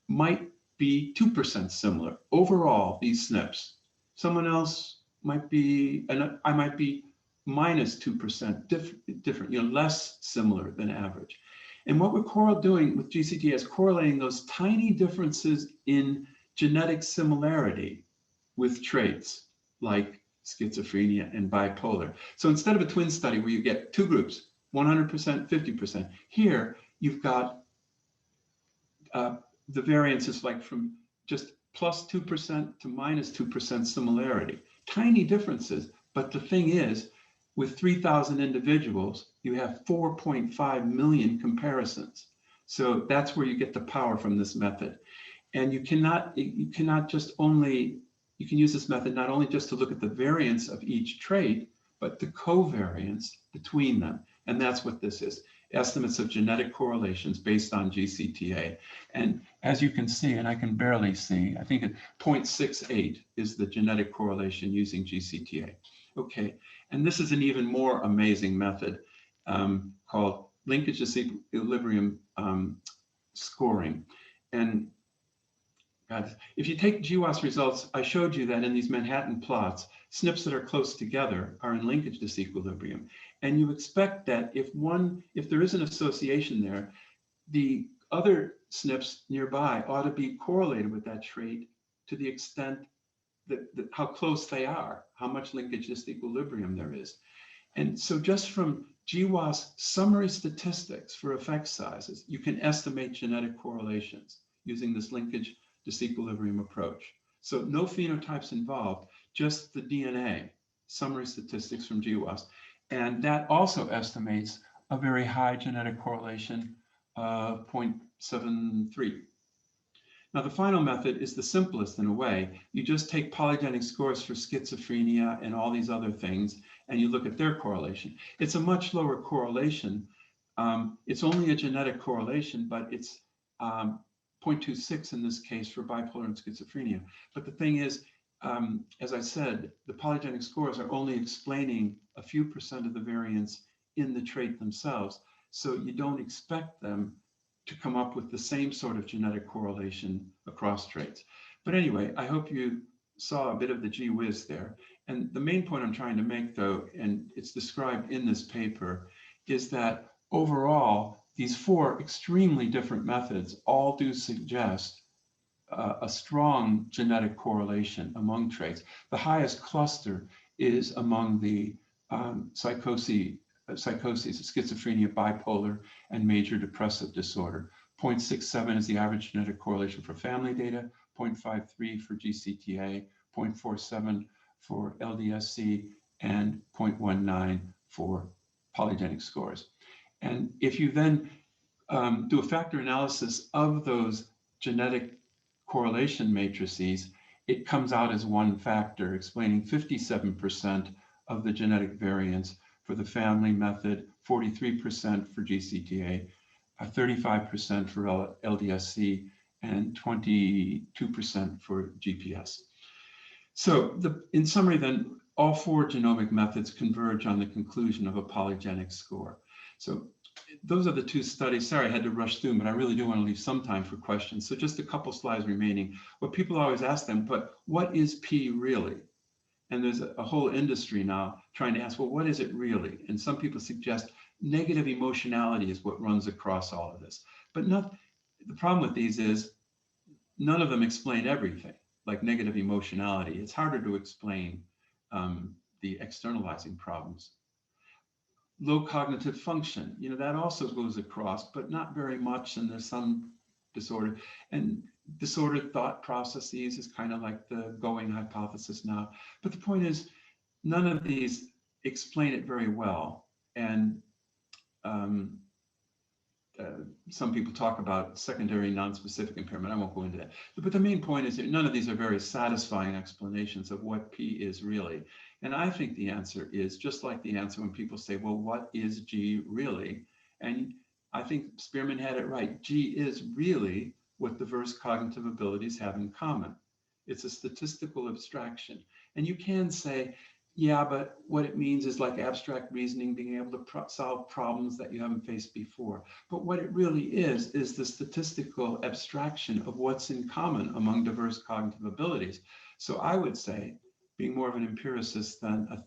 might be 2% similar overall, these SNPs. Someone else might be, and I might be minus 2% different, less similar than average. And what we're doing with GCTA is correlating those tiny differences in genetic similarity with traits like schizophrenia and bipolar. So instead of a twin study where you get 2 groups, 100%, 50%, here you've got the variance is like from just plus 2% to minus 2% similarity. Tiny differences, but the thing is, with 3,000 individuals, you have 4.5 million comparisons. So that's where you get the power from this method. And you cannot just only, you can use this method not only just to look at the variance of each trait, but the covariance between them. And that's what this is. Estimates of genetic correlations based on GCTA. And as you can see, and I can barely see, I think 0.68 is the genetic correlation using GCTA. Okay, and this is an even more amazing method called linkage disequilibrium scoring. And if you take GWAS results, I showed you that in these Manhattan plots, SNPs that are close together are in linkage disequilibrium. And you expect that if there is an association there, the other SNPs nearby ought to be correlated with that trait to the extent that how close they are, how much linkage disequilibrium there is. And so just from GWAS summary statistics for effect sizes, you can estimate genetic correlations using this linkage disequilibrium approach. So no phenotypes involved, just the DNA, summary statistics from GWAS. And that also estimates a very high genetic correlation of 0.73. Now, the final method is the simplest in a way. You just take polygenic scores for schizophrenia and all these other things, and you look at their correlation. It's a much lower correlation. It's only a genetic correlation, but it's 0.26 in this case for bipolar and schizophrenia. But the thing is, as I said, the polygenic scores are only explaining a few % of the variance in the trait themselves. So you don't expect them to come up with the same sort of genetic correlation across traits. But anyway, I hope you saw a bit of the gee whiz there. And the main point I'm trying to make, though, and it's described in this paper, is that overall, these 4 extremely different methods all do suggest a strong genetic correlation among traits. The highest cluster is among the psychoses, schizophrenia, bipolar, and major depressive disorder. 0.67 is the average genetic correlation for family data, 0.53 for GCTA, 0.47 for LDSC, and 0.19 for polygenic scores. And if you then do a factor analysis of those genetic correlation matrices, it comes out as one factor, explaining 57% of the genetic variance for the family method, 43% for GCTA, 35% for LDSC, and 22% for GPS. So in summary then, all 4 genomic methods converge on the conclusion of a polygenic score. So those are the 2 studies. Sorry, I had to rush through them, but I really do want to leave some time for questions. So just a couple slides remaining. What people always ask them, but what is P really? And there's a whole industry now trying to ask, well, what is it really? And some people suggest negative emotionality is what runs across all of this. But the problem with these is none of them explain everything, like negative emotionality. It's harder to explain the externalizing problems. Low cognitive function, that also goes across, but not very much, and there's some disorder. And disordered thought processes is kind of like the going hypothesis now. But the point is, none of these explain it very well. And some people talk about secondary non-specific impairment. I won't go into that. But the main point is that none of these are very satisfying explanations of what P is really. And I think the answer is just like the answer when people say, well, what is G really? And I think Spearman had it right. G is really what diverse cognitive abilities have in common. It's a statistical abstraction. And you can say, yeah, but what it means is like abstract reasoning, being able to solve problems that you haven't faced before. But what it really is the statistical abstraction of what's in common among diverse cognitive abilities. So I would say, being more of an empiricist than a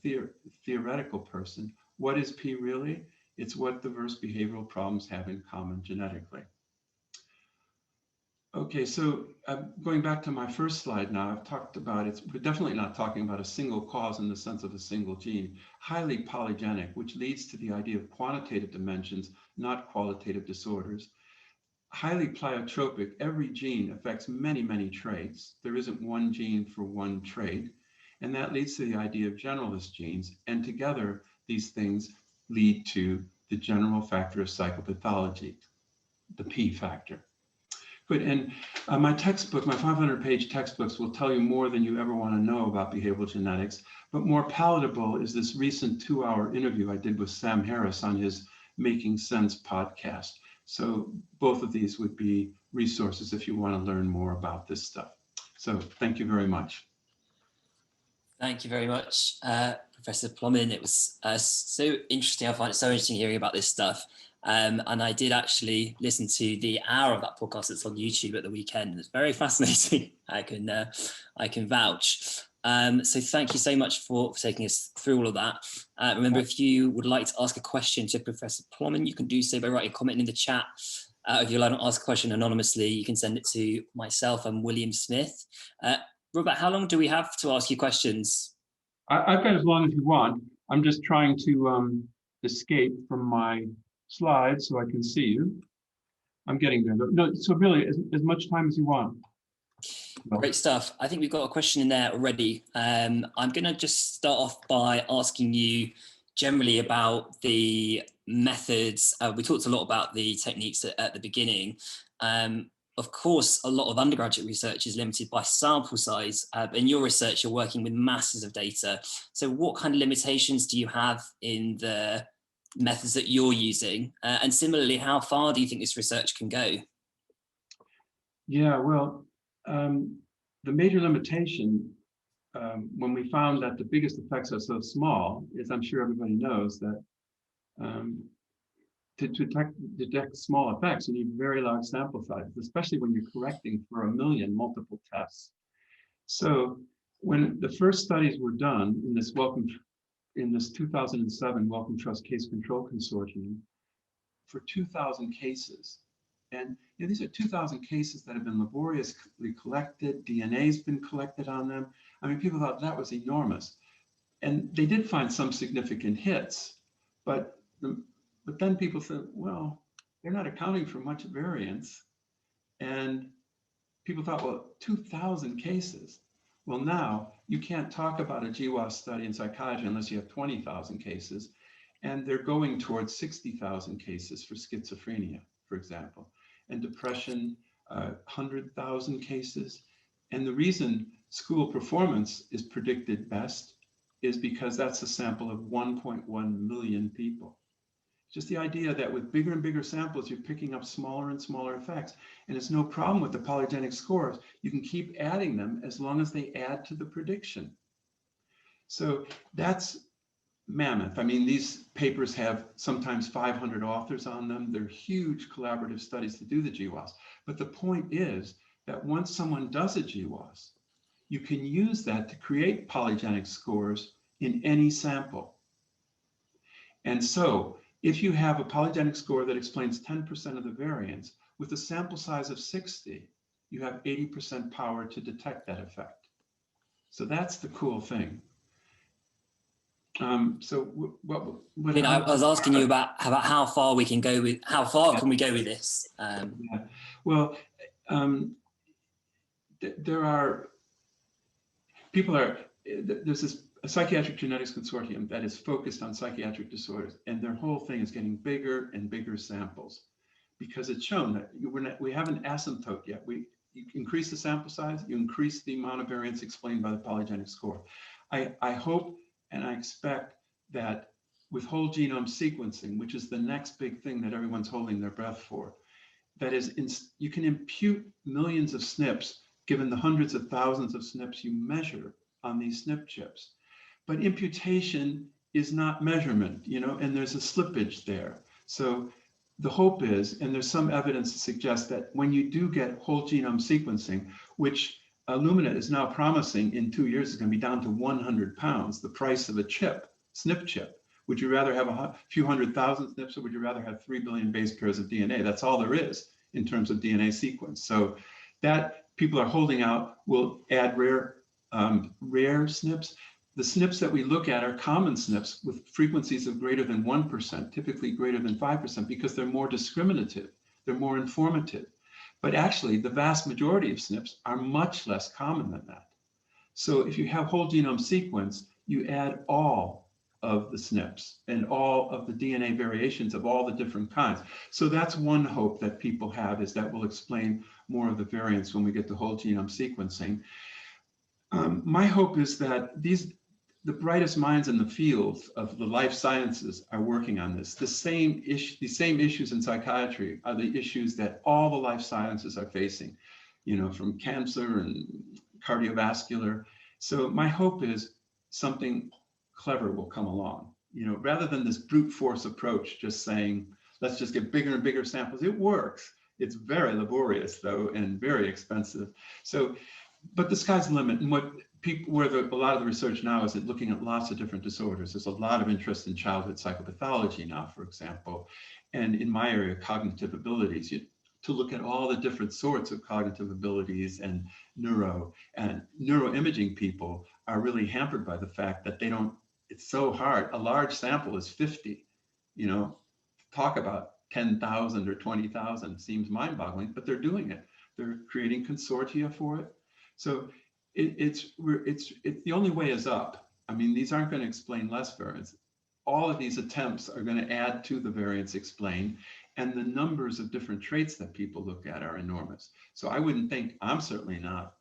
theoretical person, what is P really? It's what diverse behavioral problems have in common genetically. Okay, so going back to my first slide now, I've talked about we're definitely not talking about a single cause in the sense of a single gene, highly polygenic, which leads to the idea of quantitative dimensions, not qualitative disorders. Highly pleiotropic, every gene affects many, many traits. There isn't one gene for one trait. And that leads to the idea of generalist genes. And together, these things lead to the general factor of psychopathology, the P factor. Good, and my textbook, my 500-page textbooks will tell you more than you ever want to know about behavioral genetics, but more palatable is this recent 2-hour interview I did with Sam Harris on his Making Sense podcast. So both of these would be resources if you want to learn more about this stuff. So thank you very much. Thank you very much, Professor Plomin. It was so interesting. I find it so interesting hearing about this stuff. And I did actually listen to the hour of that podcast that's on YouTube at the weekend. It's very fascinating. I can vouch. So thank you so much for taking us through all of that. Remember, if you would like to ask a question to Professor Plomin, you can do so by writing a comment in the chat. If you'd like to ask a question anonymously, you can send it to myself and William Smith. Robert, how long do we have to ask you questions? I've got as long as you want. I'm just trying to escape from my slides so I can see you. I'm getting there. No, so really, as much time as you want. Great stuff. I think we've got a question in there already. I'm going to just start off by asking you generally about the methods. We talked a lot about the techniques at the beginning. Of course, a lot of undergraduate research is limited by sample size. In your research, you're working with masses of data. So what kind of limitations do you have in the methods that you're using? And similarly, how far do you think this research can go? Yeah, well, the major limitation when we found that the biggest effects are so small is, I'm sure everybody knows, that to detect small effects, you need very large sample sizes, especially when you're correcting for 1 million multiple tests. So when the first studies were done in this 2007 Wellcome Trust Case Control Consortium for 2,000 cases, and these are 2,000 cases that have been laboriously collected, DNA's been collected on them. I mean, people thought that was enormous. And they did find some significant hits, but then people said, well, they're not accounting for much variance. And people thought, well, 2,000 cases. Well, now you can't talk about a GWAS study in psychiatry unless you have 20,000 cases. And they're going towards 60,000 cases for schizophrenia, for example, and depression, 100,000 cases. And the reason school performance is predicted best is because that's a sample of 1.1 million people. Just the idea that with bigger and bigger samples, you're picking up smaller and smaller effects. And it's no problem with the polygenic scores. You can keep adding them as long as they add to the prediction. So that's mammoth. I mean, these papers have sometimes 500 authors on them. They're huge collaborative studies to do the GWAS. But the point is that once someone does a GWAS, you can use that to create polygenic scores in any sample. And so if you have a polygenic score that explains 10% of the variance with a sample size of 60, you have 80% power to detect that effect. So that's the cool thing. So what I was asking you about how far we can go with, how far can we go with this? Yeah. Well, there's a psychiatric genetics consortium that is focused on psychiatric disorders, and their whole thing is getting bigger and bigger samples because it's shown that we haven't asymptote yet. You increase the sample size, you increase the amount of variance explained by the polygenic score. I hope and I expect that with whole genome sequencing, which is the next big thing that everyone's holding their breath for, that is, you can impute millions of SNPs given the hundreds of thousands of SNPs you measure on these SNP chips. But imputation is not measurement, and there's a slippage there. So the hope is, and there's some evidence to suggest that when you do get whole genome sequencing, which Illumina is now promising in 2 years is going to be down to 100 pounds, the price of a chip, SNP chip. Would you rather have a few 100,000 SNPs, or would you rather have 3 billion base pairs of DNA? That's all there is in terms of DNA sequence. So that people are holding out will add rare SNPs. The SNPs that we look at are common SNPs with frequencies of greater than 1%, typically greater than 5%, because they're more discriminative, they're more informative. But actually, the vast majority of SNPs are much less common than that. So if you have whole genome sequence, you add all of the SNPs and all of the DNA variations of all the different kinds. So that's one hope that people have, is that will explain more of the variance when we get to whole genome sequencing. My hope is that the brightest minds in the field of the life sciences are working on this. The same issues in psychiatry are the issues that all the life sciences are facing, from cancer and cardiovascular. So my hope is something clever will come along, rather than this brute force approach, just saying, let's just get bigger and bigger samples. It works. It's very laborious though, and very expensive. So, but the sky's the limit. And where a lot of the research now is looking at lots of different disorders. There's a lot of interest in childhood psychopathology now, for example, and in my area, cognitive abilities, to look at all the different sorts of cognitive abilities and neuroimaging people are really hampered by the fact that it's so hard. A large sample is 50, talk about 10,000 or 20,000 seems mind-boggling, but they're doing it. They're creating consortia for it. So it's the only way is up. I mean, these aren't going to explain less variance. All of these attempts are going to add to the variance explained, and the numbers of different traits that people look at are enormous. So I wouldn't think, I'm certainly not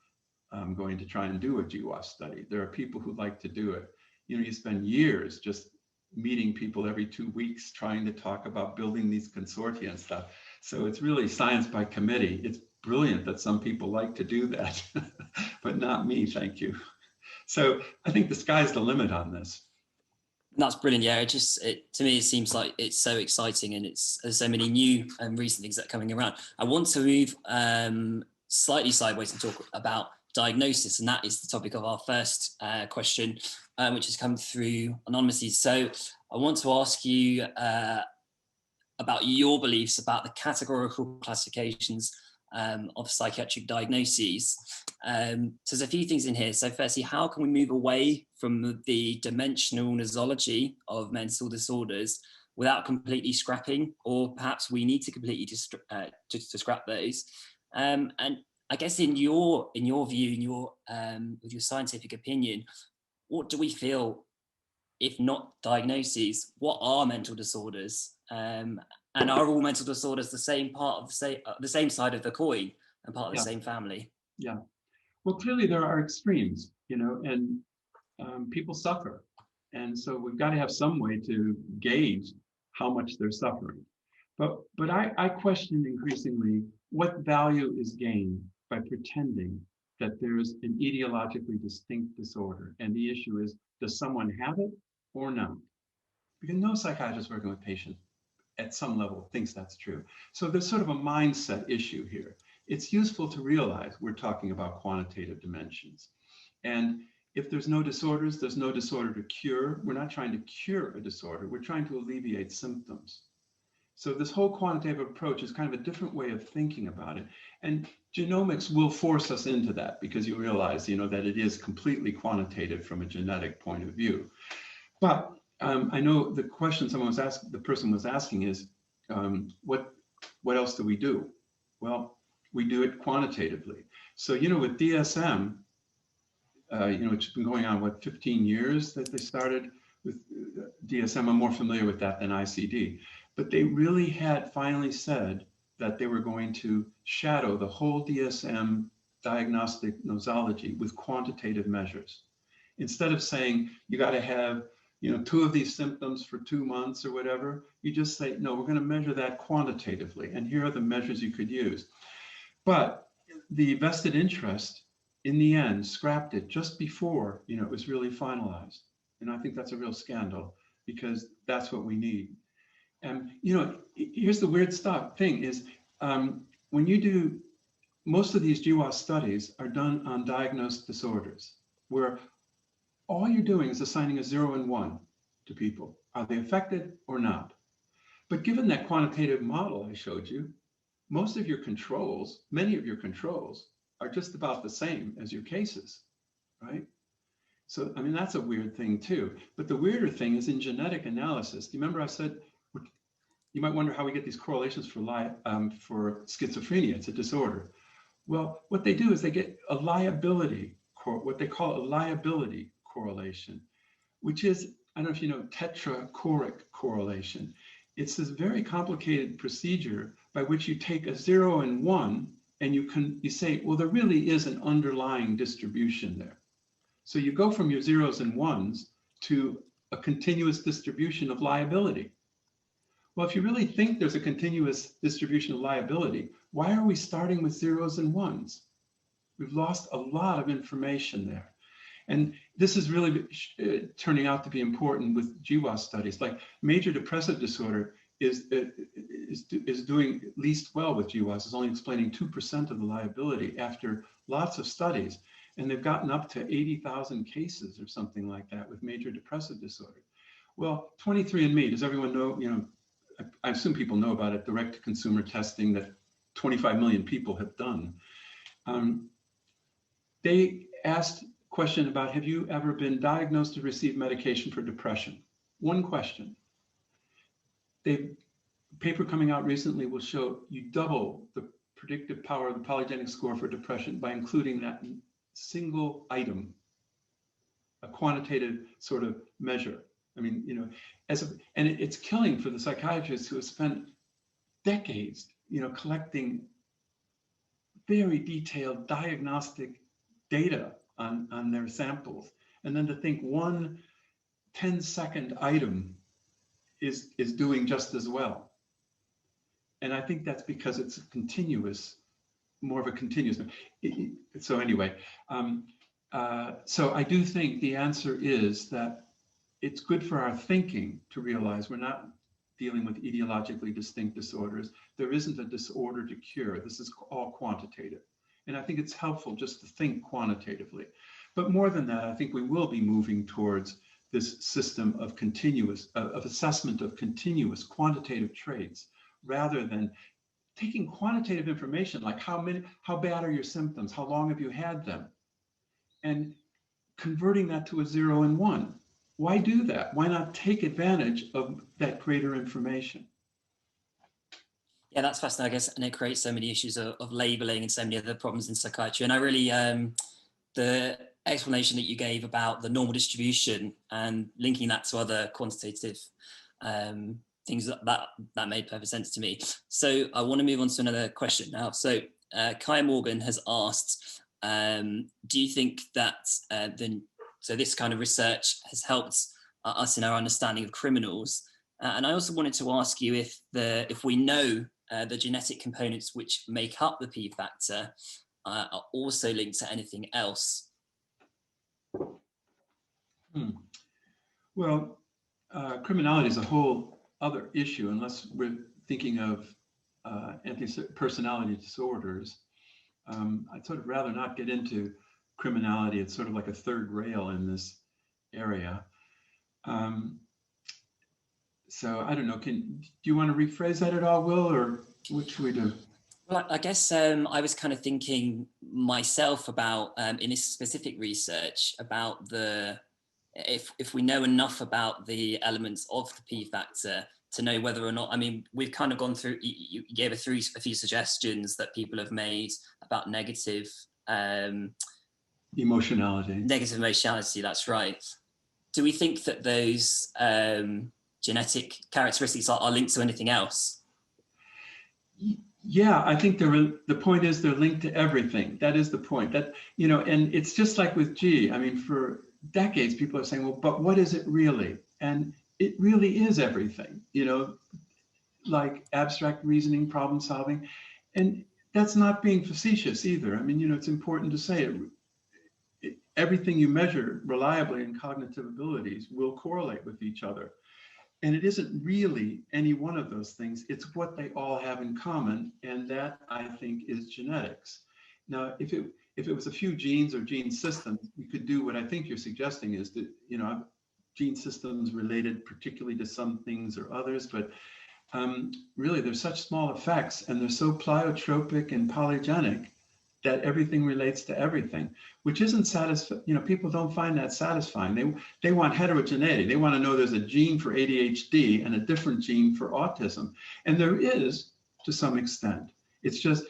going to try and do a GWAS study. There are people who like to do it. You spend years just meeting people every 2 weeks trying to talk about building these consortia and stuff. So it's really science by committee. It's brilliant that some people like to do that, but not me, thank you. So I think the sky's the limit on this. That's brilliant. Yeah, to me, it seems like it's so exciting, and there's so many new and recent things that are coming around. I want to move slightly sideways and talk about diagnosis, and that is the topic of our first question, which has come through anonymously. So I want to ask you about your beliefs about the categorical classifications of psychiatric diagnoses. So there's a few things in here. So firstly, how can we move away from the dimensional nosology of mental disorders without completely scrapping, or perhaps we need to completely to scrap those? And I guess in your view, with your scientific opinion, what do we feel, if not diagnoses, what are mental disorders? And are all mental disorders the same part of the same side of the coin and part of the same family? Yeah. Well, clearly there are extremes, and people suffer. And so we've got to have some way to gauge how much they're suffering. But I question increasingly what value is gained by pretending that there's an ideologically distinct disorder. And the issue is, does someone have it or not? Because no psychiatrist working with patients at some level thinks that's true. So there's sort of a mindset issue here. It's useful to realize we're talking about quantitative dimensions. And if there's no disorders, there's no disorder to cure. We're not trying to cure a disorder. We're trying to alleviate symptoms. So this whole quantitative approach is kind of a different way of thinking about it. And genomics will force us into that, because you realize, that it is completely quantitative from a genetic point of view. But I know the question the person was asking is, what else do we do? Well, we do it quantitatively. So, with DSM, it's been going on, 15 years that they started with DSM. I'm more familiar with that than ICD. But they really had finally said that they were going to shadow the whole DSM diagnostic nosology with quantitative measures. Instead of saying you got to have 2 of these symptoms for 2 months or whatever, you just say, no, we're going to measure that quantitatively, and here are the measures you could use. But the vested interest, in the end, scrapped it just before it was really finalized. And I think that's a real scandal, because that's what we need. And here's the weird thing is, when you do, most of these GWAS studies are done on diagnosed disorders, where all you're doing is assigning a 0 and 1 to people. Are they affected or not? But given that quantitative model I showed you, many of your controls are just about the same as your cases, right? So, I mean, that's a weird thing too. But the weirder thing is in genetic analysis. Do you remember I said, you might wonder how we get these correlations for schizophrenia? It's a disorder. Well, what they do is they get a liability, what they call a liability correlation, which is, I don't know if you know, tetrachoric correlation. It's this very complicated procedure by which you take a 0 and 1 and you say, well, there really is an underlying distribution there. So you go from your 0s and 1s to a continuous distribution of liability. Well, if you really think there's a continuous distribution of liability, why are we starting with 0s and 1s? We've lost a lot of information there. And this is really turning out to be important with GWAS studies. Like major depressive disorder is doing least well with GWAS. It's only explaining 2% of the liability after lots of studies. And they've gotten up to 80,000 cases or something like that with major depressive disorder. Well, 23andMe, does everyone know, I assume people know about it, direct-to-consumer testing that 25 million people have done. They asked question about, have you ever been diagnosed to receive medication for depression? One question. A paper coming out recently will show you double the predictive power of the polygenic score for depression by including that single item, a quantitative sort of measure. I mean, and it's killing for the psychiatrists who have spent decades, collecting very detailed diagnostic data on their samples, and then to think one 10-second item is doing just as well. And I think that's because it's a continuous, more of a continuous. So anyway, so I do think the answer is that it's good for our thinking to realize we're not dealing with ideologically distinct disorders. There isn't a disorder to cure. This is all quantitative. And I think it's helpful just to think quantitatively. But more than that, I think we will be moving towards this system of continuous, of assessment of continuous quantitative traits, rather than taking quantitative information, like how bad are your symptoms? How long have you had them? And converting that to a 0 and 1. Why do that? Why not take advantage of that greater information? Yeah, that's fascinating, I guess, and it creates so many issues of labeling and so many other problems in psychiatry. And I really, the explanation that you gave about the normal distribution and linking that to other quantitative things, that made perfect sense to me. So I want to move on to another question now. So Kaya Morgan has asked, do you think that so this kind of research has helped us in our understanding of criminals? And I also wanted to ask you if we know the genetic components which make up the P factor are also linked to anything else. Well, criminality is a whole other issue, unless we're thinking of anti-personality disorders. I'd sort of rather not get into criminality. It's sort of like a third rail in this area. So I don't know, do you want to rephrase that at all, Will, or what should we do? Well, I guess I was kind of thinking myself about, in this specific research, about if we know enough about the elements of the P factor to know whether or not, I mean, we've kind of gone through, you gave a few suggestions that people have made about negative emotionality. Negative emotionality, that's right. Do we think that those genetic characteristics are linked to anything else? Yeah, I think the point is they're linked to everything. That is the point. That, you know, and it's just like with G. I mean, for decades, people are saying, well, but what is it really? And it really is everything, you know, like abstract reasoning, problem solving. And that's not being facetious either. I mean, you know, it's important to say everything you measure reliably in cognitive abilities will correlate with each other. And it isn't really any one of those things. It's what they all have in common. And that, I think, is genetics. Now, if it was a few genes or gene systems, we could do what I think you're suggesting is that, you know, gene systems related particularly to some things or others, but really they're such small effects and they're so pleiotropic and polygenic that everything relates to everything, which isn't satisfying. You know, people don't find that satisfying. They want heterogeneity. They want to know there's a gene for ADHD and a different gene for autism. And there is, to some extent. It's just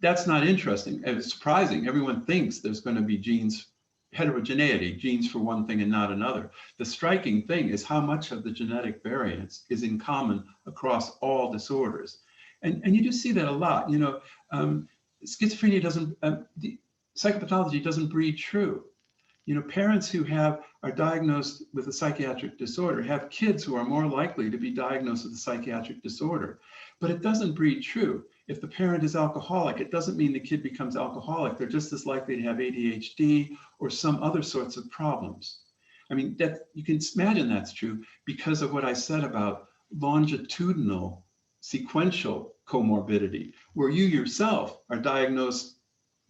that's not interesting. It's surprising. Everyone thinks there's going to be genes, heterogeneity, genes for one thing and not another. The striking thing is how much of the genetic variance is in common across all disorders. And you do see that a lot. You know, schizophrenia doesn't, psychopathology doesn't breed true. You know, parents who are diagnosed with a psychiatric disorder have kids who are more likely to be diagnosed with a psychiatric disorder, but it doesn't breed true. If the parent is alcoholic, it doesn't mean the kid becomes alcoholic. They're just as likely to have ADHD or some other sorts of problems. I mean, that you can imagine that's true because of what I said about longitudinal sequential comorbidity, where you yourself are diagnosed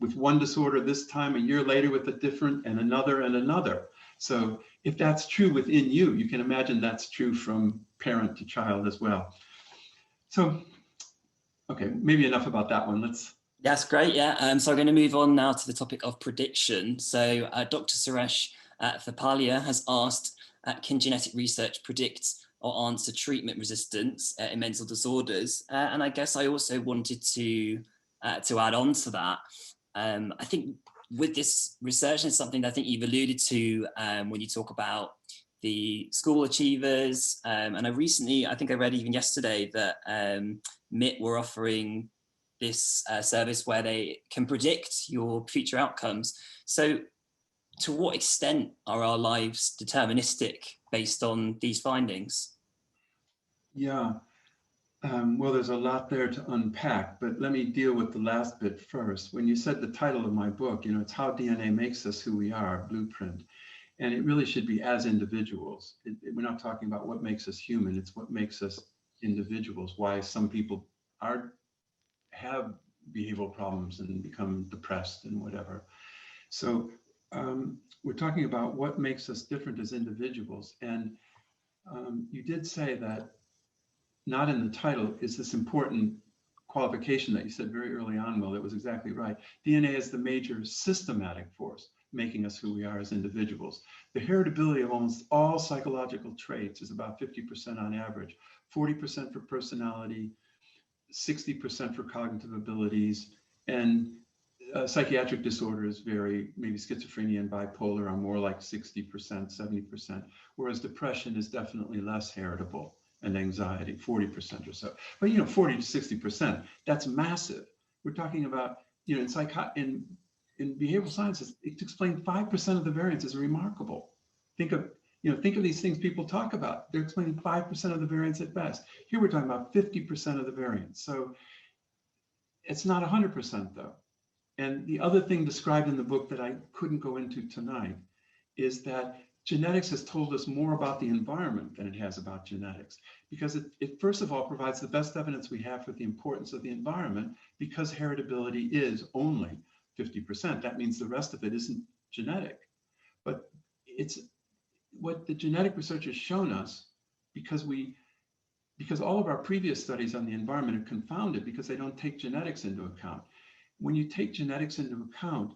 with one disorder this time, a year later with a different, and another and another. So if that's true within you, you can imagine that's true from parent to child as well. So, okay, maybe enough about that one. That's great, yeah. So I'm going to move on now to the topic of prediction. So Dr. Suresh Thapalia has asked, can genetic research predict or answer treatment resistance in mental disorders? And I guess I also wanted to add on to that. I think with this research, and it's something that I think you've alluded to when you talk about the school achievers. And I think I read even yesterday that MIT were offering this service where they can predict your future outcomes. So to what extent are our lives deterministic based on these findings? Yeah, well, there's a lot there to unpack, but let me deal with the last bit first. When you said the title of my book, you know, it's How DNA Makes Us Who We Are, Blueprint. And it really should be as individuals. We're not talking about what makes us human, it's what makes us individuals, why some people have behavioral problems and become depressed and whatever. So we're talking about what makes us different as individuals. And you did say that not in the title is this important qualification that you said very early on, Will. It was exactly right. DNA is the major systematic force making us who we are as individuals. The heritability of almost all psychological traits is about 50% on average, 40% for personality, 60% for cognitive abilities, and psychiatric disorders vary. Maybe schizophrenia and bipolar are more like 60%, 70%, whereas depression is definitely less heritable, and anxiety, 40% or so. But 40 to 60%, that's massive. We're talking about, in behavioral sciences, to explain 5% of the variance is remarkable. Think of these things people talk about. They're explaining 5% of the variance at best. Here we're talking about 50% of the variance. So it's not 100% though. And the other thing described in the book that I couldn't go into tonight is that genetics has told us more about the environment than it has about genetics, because it first of all provides the best evidence we have for the importance of the environment, because heritability is only 50%. That means the rest of it isn't genetic. But it's what the genetic research has shown us, because all of our previous studies on the environment are confounded because they don't take genetics into account. When you take genetics into account,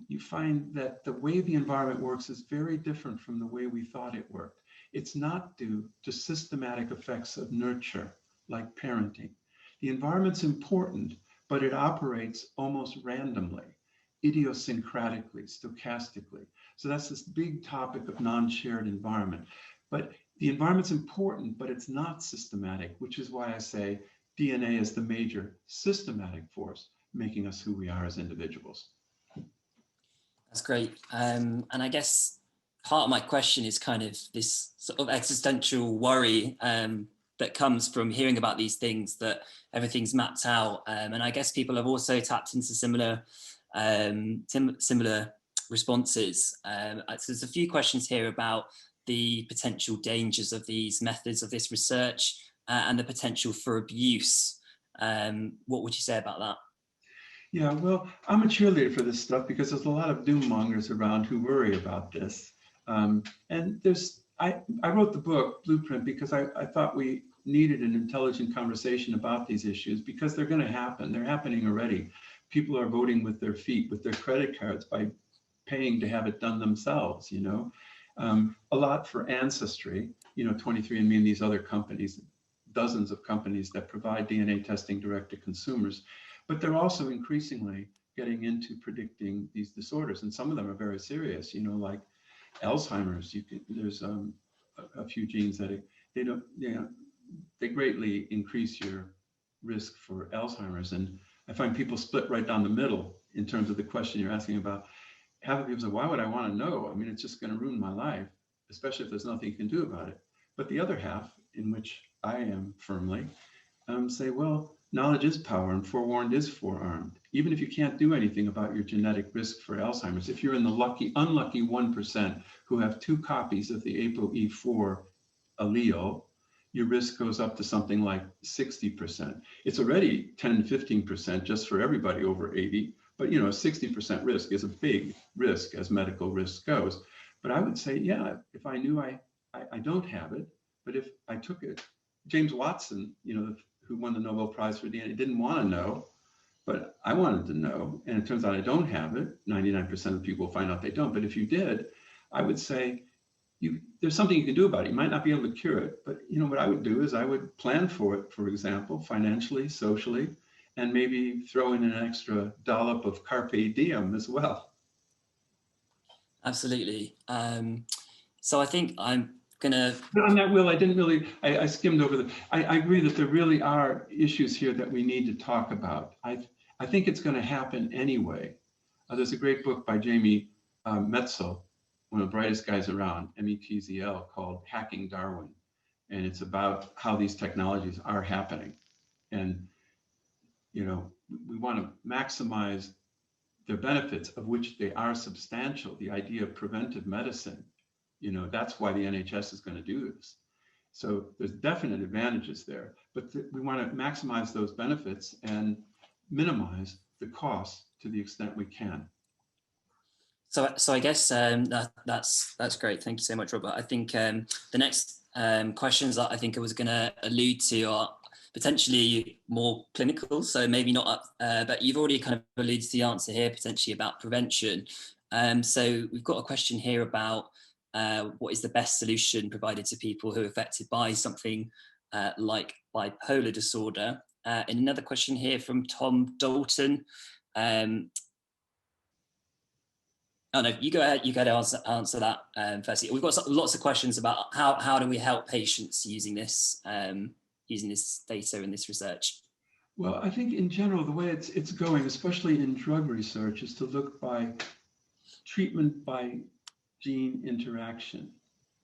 you find that the way the environment works is very different from the way we thought it worked. It's not due to systematic effects of nurture, like parenting. The environment's important, but it operates almost randomly, idiosyncratically, stochastically. So that's this big topic of non-shared environment. But the environment's important, but it's not systematic, which is why I say DNA is the major systematic force making us who we are as individuals. That's great. And I guess part of my question is kind of this sort of existential worry that comes from hearing about these things, that everything's mapped out. And I guess people have also tapped into similar responses. So there's a few questions here about the potential dangers of these methods of this research and the potential for abuse. What would you say about that? Yeah, well, I'm a cheerleader for this stuff because there's a lot of doom mongers around who worry about this. And I wrote the book Blueprint because I thought we needed an intelligent conversation about these issues, because they're going to happen. They're happening already. People are voting with their feet, with their credit cards, by paying to have it done themselves, a lot for Ancestry, 23andMe and these other companies, dozens of companies that provide DNA testing direct to consumers. But they're also increasingly getting into predicting these disorders, and some of them are very serious. Like Alzheimer's. There's a few genes that they greatly increase your risk for Alzheimer's, and I find people split right down the middle in terms of the question you're asking about. Half of people say, "Why would I want to know? I mean, it's just going to ruin my life, especially if there's nothing you can do about it." But the other half, in which I am firmly, say, "Well, knowledge is power, and forewarned is forearmed." Even if you can't do anything about your genetic risk for Alzheimer's, if you're in the unlucky 1% who have 2 copies of the ApoE4 allele, your risk goes up to something like 60%. It's already 10 to 15% just for everybody over 80, but 60% risk is a big risk as medical risk goes. But I would say, yeah, if I knew I don't have it, but if I took it, James Watson, who won the Nobel Prize for DNA, didn't want to know, but I wanted to know. And it turns out I don't have it. 99% of people find out they don't. But if you did, I would say there's something you can do about it. You might not be able to cure it, but what I would do is I would plan for it, for example, financially, socially, and maybe throw in an extra dollop of carpe diem as well. Absolutely. So I think I'm gonna. On that, Will, I skimmed over I agree that there really are issues here that we need to talk about. I think it's going to happen anyway. There's a great book by Jamie Metzl, one of the brightest guys around, METZL, called Hacking Darwin. And it's about how these technologies are happening. And, we want to maximize their benefits, of which they are substantial. The idea of preventive medicine That's why the NHS is going to do this. So there's definite advantages there, but we want to maximize those benefits and minimize the costs to the extent we can. So I guess that's great. Thank you so much, Robert. I think the next questions that I think I was going to allude to are potentially more clinical. So maybe not, but you've already kind of alluded to the answer here, potentially about prevention. So we've got a question here about what is the best solution provided to people who are affected by something like bipolar disorder. And another question here from Tom Dalton. Oh no, you go ahead. You go to answer that firstly. We've got lots of questions about how do we help patients using this data and this research. Well, I think in general the way it's going, especially in drug research, is to look by treatment by gene interaction.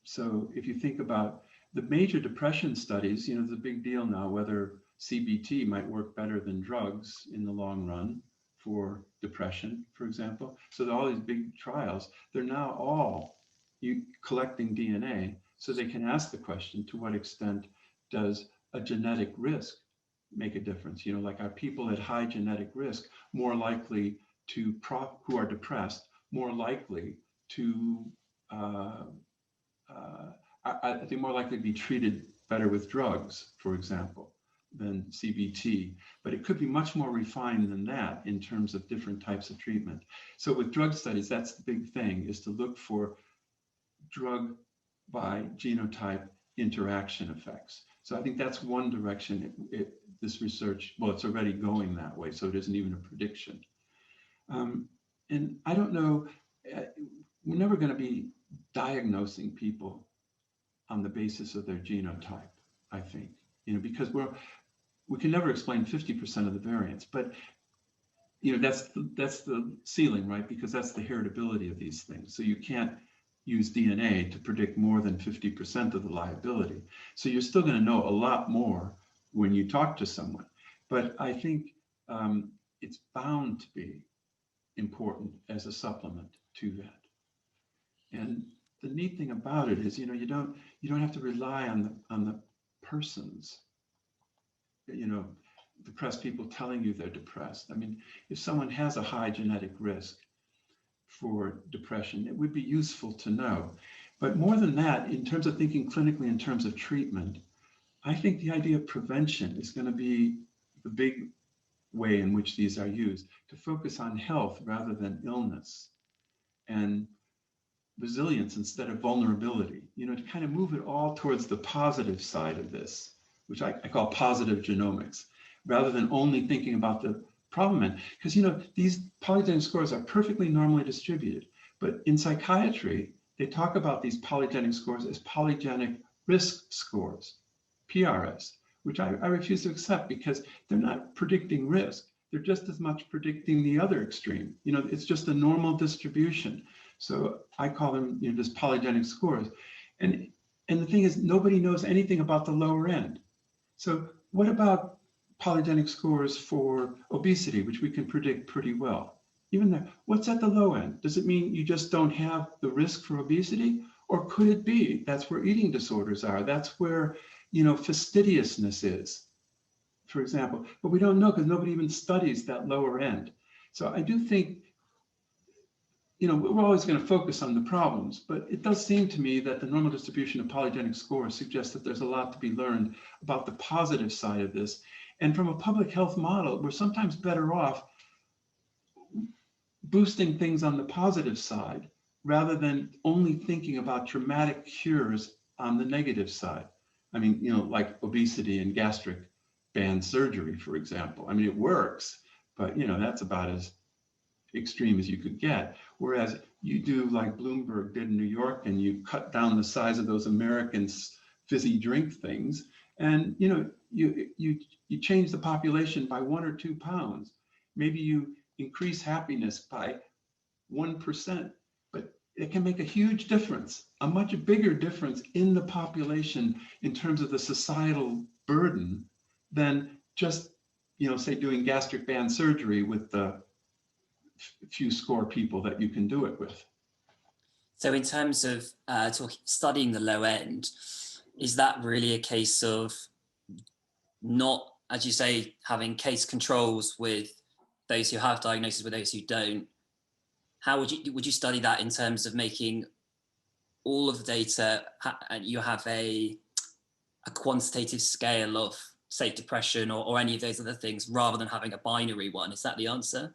So if you think about the major depression studies, it's a big deal now whether CBT might work better than drugs in the long run for depression, for example. So all these big trials, they're now all collecting DNA so they can ask the question, to what extent does a genetic risk make a difference? Like, are people at high genetic risk more likely to, who are depressed, more likely to, are they more likely to be treated better with drugs, for example, than CBT? But it could be much more refined than that in terms of different types of treatment. So with drug studies, that's the big thing, is to look for drug by genotype interaction effects. So I think that's one direction this research, well, it's already going that way, so it isn't even a prediction. And I don't know, we're never going to be diagnosing people on the basis of their genotype, I think, because we can never explain 50% of the variants, but that's the ceiling, right? Because that's the heritability of these things. So you can't use DNA to predict more than 50% of the liability. So you're still going to know a lot more when you talk to someone. But I think it's bound to be important as a supplement to that. And the neat thing about it is, you don't have to rely on the persons, depressed people telling you they're depressed. I mean, if someone has a high genetic risk for depression, it would be useful to know. But more than that, in terms of thinking clinically in terms of treatment, I think the idea of prevention is going to be the big way in which these are used, to focus on health rather than illness, and resilience instead of vulnerability, to kind of move it all towards the positive side of this, which I call positive genomics, rather than only thinking about the problem. Because, these polygenic scores are perfectly normally distributed, but in psychiatry, they talk about these polygenic scores as polygenic risk scores, PRS, which I refuse to accept, because they're not predicting risk. They're just as much predicting the other extreme. It's just a normal distribution. So I call them, just polygenic scores. And the thing is, nobody knows anything about the lower end. So what about polygenic scores for obesity, which we can predict pretty well? Even there, what's at the low end? Does it mean you just don't have the risk for obesity? Or could it be that's where eating disorders are? That's where, fastidiousness is, for example. But we don't know, because nobody even studies that lower end. So I do think, we're always going to focus on the problems, but it does seem to me that the normal distribution of polygenic scores suggests that there's a lot to be learned about the positive side of this. And from a public health model, we're sometimes better off boosting things on the positive side rather than only thinking about dramatic cures on the negative side. I mean, like obesity and gastric band surgery, for example. I mean, it works, but that's about as extreme as you could get. Whereas you do like Bloomberg did in New York, and you cut down the size of those American fizzy drink things, and you change the population by 1 or 2 pounds. Maybe you increase happiness by 1%, but it can make a huge difference, a much bigger difference in the population in terms of the societal burden than just, say, doing gastric band surgery with the few score people that you can do it with. So in terms of studying the low end, is that really a case of not, as you say, having case controls with those who have diagnosis with those who don't? How would you study that in terms of making all of the data, and you have a quantitative scale of, say, depression or any of those other things, rather than having a binary one? Is that the answer?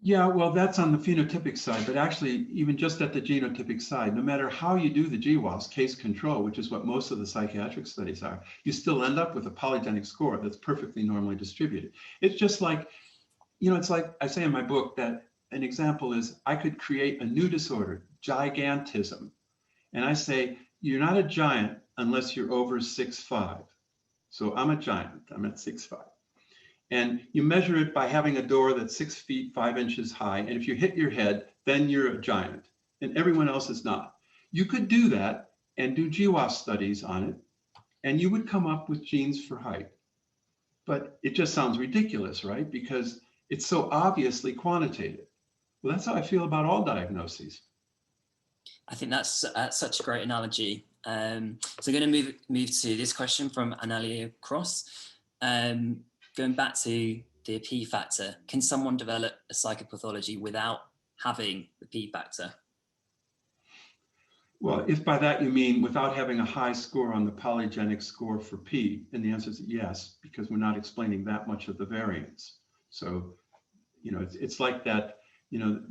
Yeah, well, that's on the phenotypic side, but actually, even just at the genotypic side, no matter how you do the GWAS, case control, which is what most of the psychiatric studies are, you still end up with a polygenic score that's perfectly normally distributed. It's just like, it's like I say in my book that an example is I could create a new disorder, gigantism. And I say, you're not a giant unless you're over 6'5". So I'm a giant, I'm at 6'5". And you measure it by having a door that's 6 feet 5 inches high. And if you hit your head, then you're a giant and everyone else is not. You could do that and do GWAS studies on it, and you would come up with genes for height. But it just sounds ridiculous, right? Because it's so obviously quantitative. Well, that's how I feel about all diagnoses. I think that's such a great analogy. So I'm going to move to this question from Analia Cross. Going back to the P factor, can someone develop a psychopathology without having the P factor? Well, if by that you mean without having a high score on the polygenic score for P, and the answer is yes, because we're not explaining that much of the variance. So, it's like that,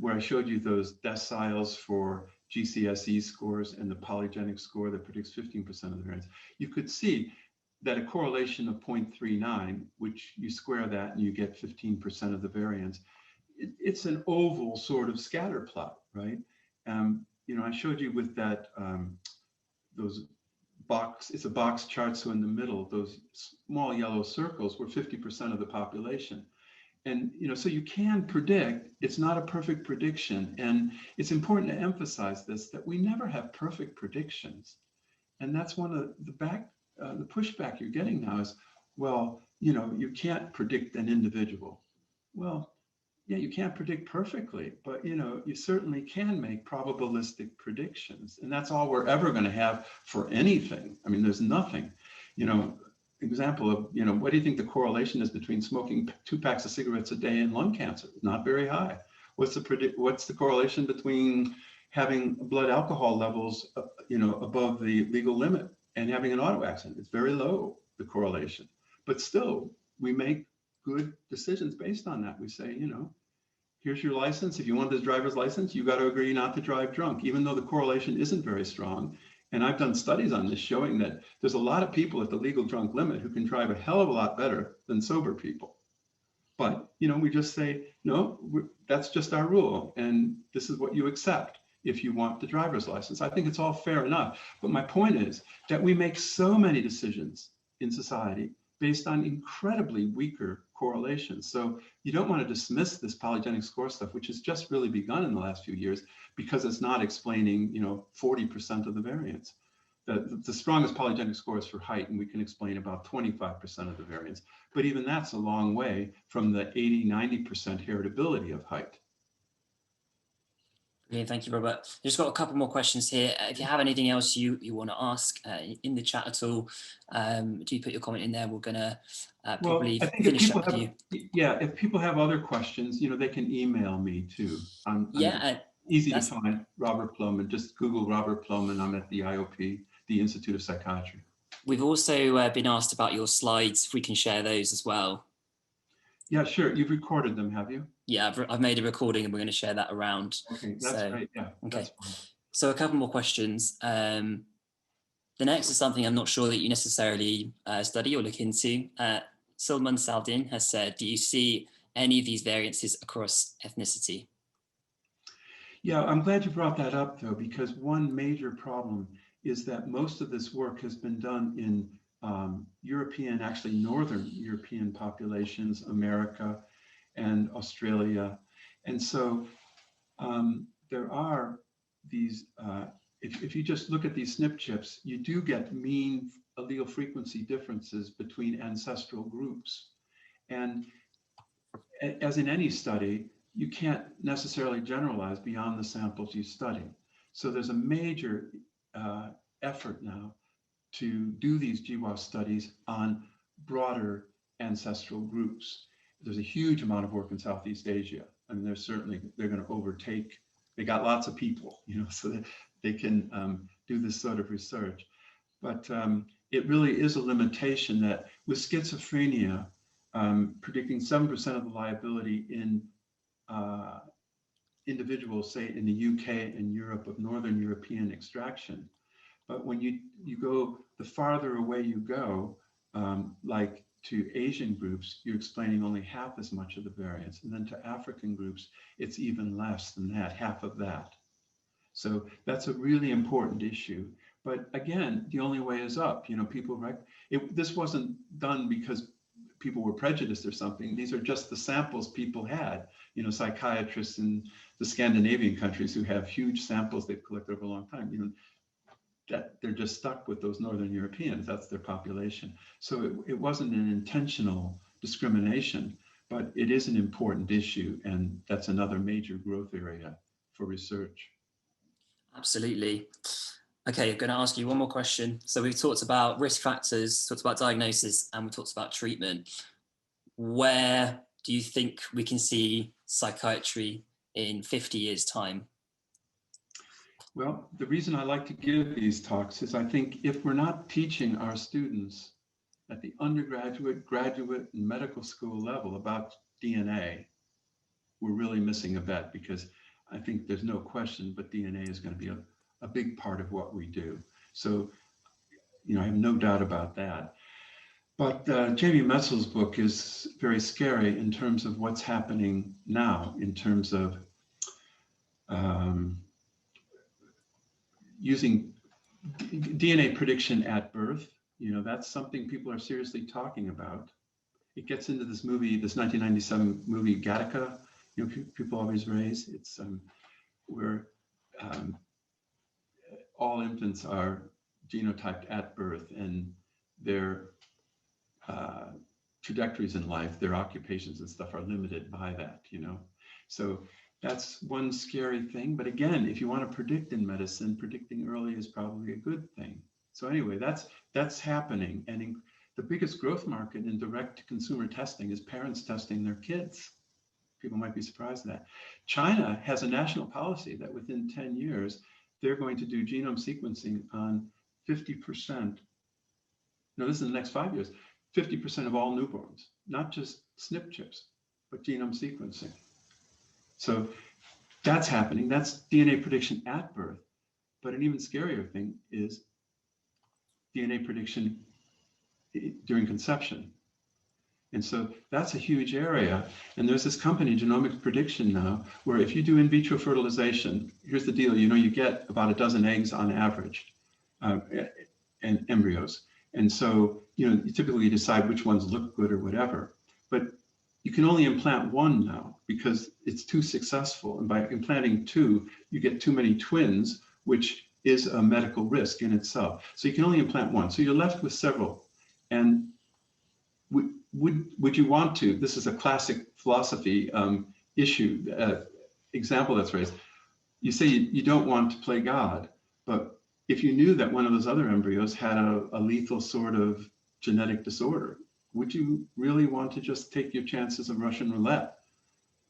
where I showed you those deciles for GCSE scores and the polygenic score that predicts 15% of the variance. You could see that a correlation of 0.39, which you square that and you get 15% of the variance, it's an oval sort of scatter plot, right? I showed you with that, those box, it's a box chart, so in the middle, those small yellow circles were 50% of the population. And, so you can predict, it's not a perfect prediction. And it's important to emphasize this, that we never have perfect predictions. And that's one of the pushback you're getting now is, well, you can't predict an individual. Well, yeah, you can't predict perfectly, but you certainly can make probabilistic predictions. And that's all we're ever going to have for anything. I mean, there's nothing, example of, what do you think the correlation is between smoking 2 packs of cigarettes a day and lung cancer? Not very high. What's the correlation between having blood alcohol levels, above the legal limit and having an auto accident? It's very low, the correlation. But still, we make good decisions based on that. We say, here's your license. If you want this driver's license, you got to agree not to drive drunk, even though the correlation isn't very strong. And I've done studies on this showing that there's a lot of people at the legal drunk limit who can drive a hell of a lot better than sober people. But, we just say, no, that's just our rule. And this is what you accept if you want the driver's license. I think it's all fair enough. But my point is that we make so many decisions in society based on incredibly weaker correlations. So you don't want to dismiss this polygenic score stuff, which has just really begun in the last few years, because it's not explaining, 40% of the variance. The strongest polygenic score is for height, and we can explain about 25% of the variance. But even that's a long way from the 80–90% heritability of height. Brilliant, thank you, Robert. Just got a couple more questions here. If you have anything else you want to ask in the chat at all, do put your comment in there. We're going to probably finish up with you. Yeah, if people have other questions, they can email me too. I'm easy to find, Robert Plomin. Just Google Robert Plomin. I'm at the IOP, the Institute of Psychiatry. We've also been asked about your slides, if we can share those as well. Yeah, sure. You've recorded them, have you? Yeah, I've made a recording and we're going to share that around. Okay, that's great. Yeah. Okay. So a couple more questions. The next is something I'm not sure that you necessarily study or look into. Salman Saldin has said, do you see any of these variances across ethnicity? Yeah, I'm glad you brought that up, though, because one major problem is that most of this work has been done in European, actually Northern European populations, America and Australia. And so there are these, if you just look at these SNP chips, you do get mean allele frequency differences between ancestral groups. And as in any study, you can't necessarily generalize beyond the samples you study. So there's a major effort now to do these GWAS studies on broader ancestral groups. There's a huge amount of work in Southeast Asia. I mean, they're going to overtake, they got lots of people, so that they can do this sort of research. But it really is a limitation that with schizophrenia, predicting 7% of the liability in individuals, say in the UK and Europe of Northern European extraction. But when you go, the farther away you go, like to Asian groups, you're explaining only half as much of the variance. And then to African groups, it's even less than that, half of that. So that's a really important issue. But again, the only way is up. This wasn't done because people were prejudiced or something. These are just the samples people had. Psychiatrists in the Scandinavian countries who have huge samples they've collected over a long time, that they're just stuck with those Northern Europeans. That's their population. So it wasn't an intentional discrimination, but it is an important issue. And that's another major growth area for research. Absolutely. Okay, I'm going to ask you one more question. So we've talked about risk factors, talked about diagnosis, and we talked about treatment. Where do you think we can see psychiatry in 50 years' time? Well, the reason I like to give these talks is I think if we're not teaching our students at the undergraduate, graduate, and medical school level about DNA, we're really missing a bet, because I think there's no question, but DNA is going to be a big part of what we do. So, I have no doubt about that. But Jamie Metzel's book is very scary in terms of what's happening now, in terms of using DNA prediction at birth. That's something people are seriously talking about. It gets into this movie, this 1997 movie, Gattaca, people always raise. It's where all infants are genotyped at birth, and their trajectories in life, their occupations and stuff are limited by that, So that's one scary thing. But again, if you want to predict in medicine, predicting early is probably a good thing. So anyway, that's happening. And the biggest growth market in direct-to-consumer testing is parents testing their kids. People might be surprised at that. China has a national policy that within 10 years, they're going to do genome sequencing on 50%. No, this is in the next 5 years, 50% of all newborns, not just SNP chips, but genome sequencing. So that's happening. That's DNA prediction at birth. But an even scarier thing is DNA prediction during conception. And so that's a huge area. And there's this company, Genomics Prediction now, where if you do in vitro fertilization, here's the deal, you get about a dozen eggs on average, and embryos. And so, you typically decide which ones look good or whatever. But you can only implant one now because it's too successful. And by implanting two, you get too many twins, which is a medical risk in itself. So you can only implant one. So you're left with several. And would you want to, this is a classic philosophy issue, example that's raised. You say you don't want to play God, but if you knew that one of those other embryos had a lethal sort of genetic disorder, would you really want to just take your chances of Russian roulette?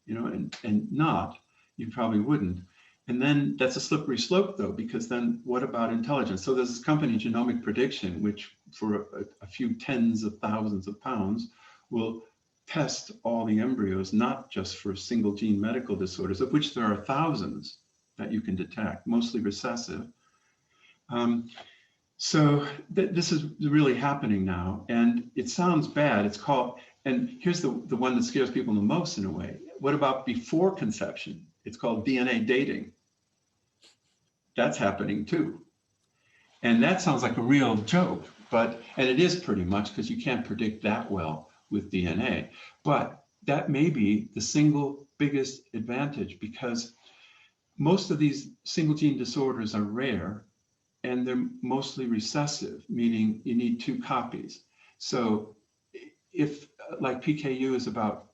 And not, you probably wouldn't. And then that's a slippery slope though, because then what about intelligence? So there's this company, Genomic Prediction, which for a few tens of thousands of pounds will test all the embryos, not just for single gene medical disorders, of which there are thousands that you can detect, mostly recessive. So this is really happening now, and it sounds bad. It's called, and here's the one that scares people the most in a way. What about before conception? It's called DNA dating. That's happening too. And that sounds like a real joke, and it is pretty much, because you can't predict that well with DNA. But that may be the single biggest advantage, because most of these single gene disorders are rare, and they're mostly recessive, meaning you need two copies. So if, like PKU is about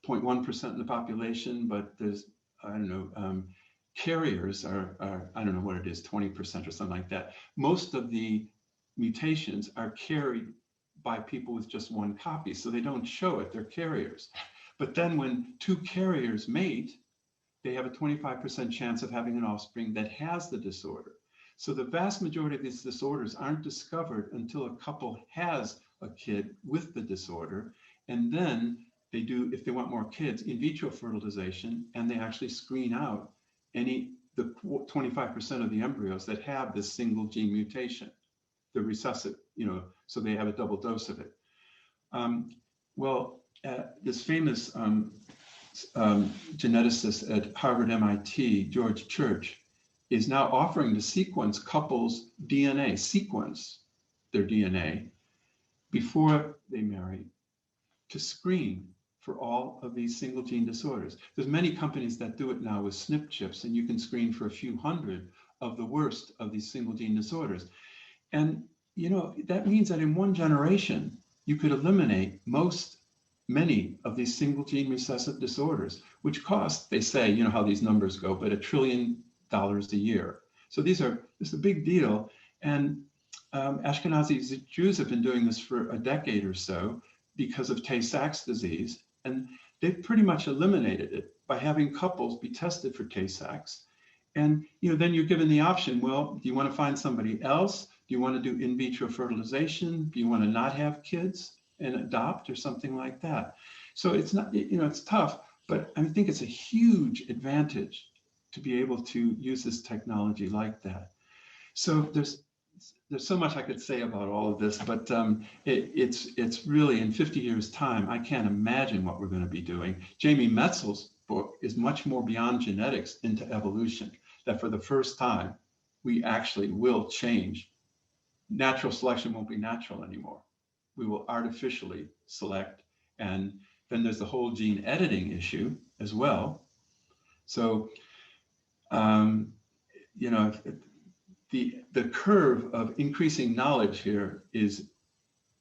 0.1% in the population, but there's, carriers are, I don't know what it is, 20% or something like that. Most of the mutations are carried by people with just one copy, so they don't show it, they're carriers. But then when two carriers mate, they have a 25% chance of having an offspring that has the disorder. So the vast majority of these disorders aren't discovered until a couple has a kid with the disorder. And then they do, if they want more kids, in vitro fertilization, and they actually screen out the 25% of the embryos that have this single gene mutation, the recessive, so they have a double dose of it. This famous geneticist at Harvard, MIT, George Church, is now offering to sequence couples' DNA, sequence their DNA before they marry, to screen for all of these single gene disorders. There's many companies that do it now with SNP chips, and you can screen for a few hundred of the worst of these single gene disorders. And that means that in one generation, you could eliminate many of these single gene recessive disorders, which cost, they say, how these numbers go, but $1 trillion a year. So it's a big deal. And Ashkenazi Jews have been doing this for a decade or so because of Tay-Sachs disease. And they've pretty much eliminated it by having couples be tested for Tay-Sachs. And then you're given the option, well, do you want to find somebody else? Do you want to do in vitro fertilization? Do you want to not have kids and adopt or something like that? So it's not, it's tough, but I think it's a huge advantage to be able to use this technology like that. So there's so much I could say about all of this, but it's really, in 50 years' time, I can't imagine what we're going to be doing. Jamie Metzel's book is much more beyond genetics into evolution, that for the first time, we actually will change. Natural selection won't be natural anymore. We will artificially select. And then there's the whole gene editing issue as well. So, the curve of increasing knowledge here is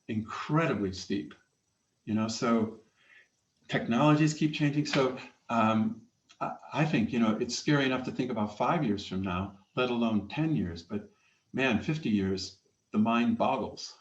incredibly steep, so technologies keep changing. So I think, it's scary enough to think about 5 years from now, let alone 10 years, but man, 50 years, the mind boggles.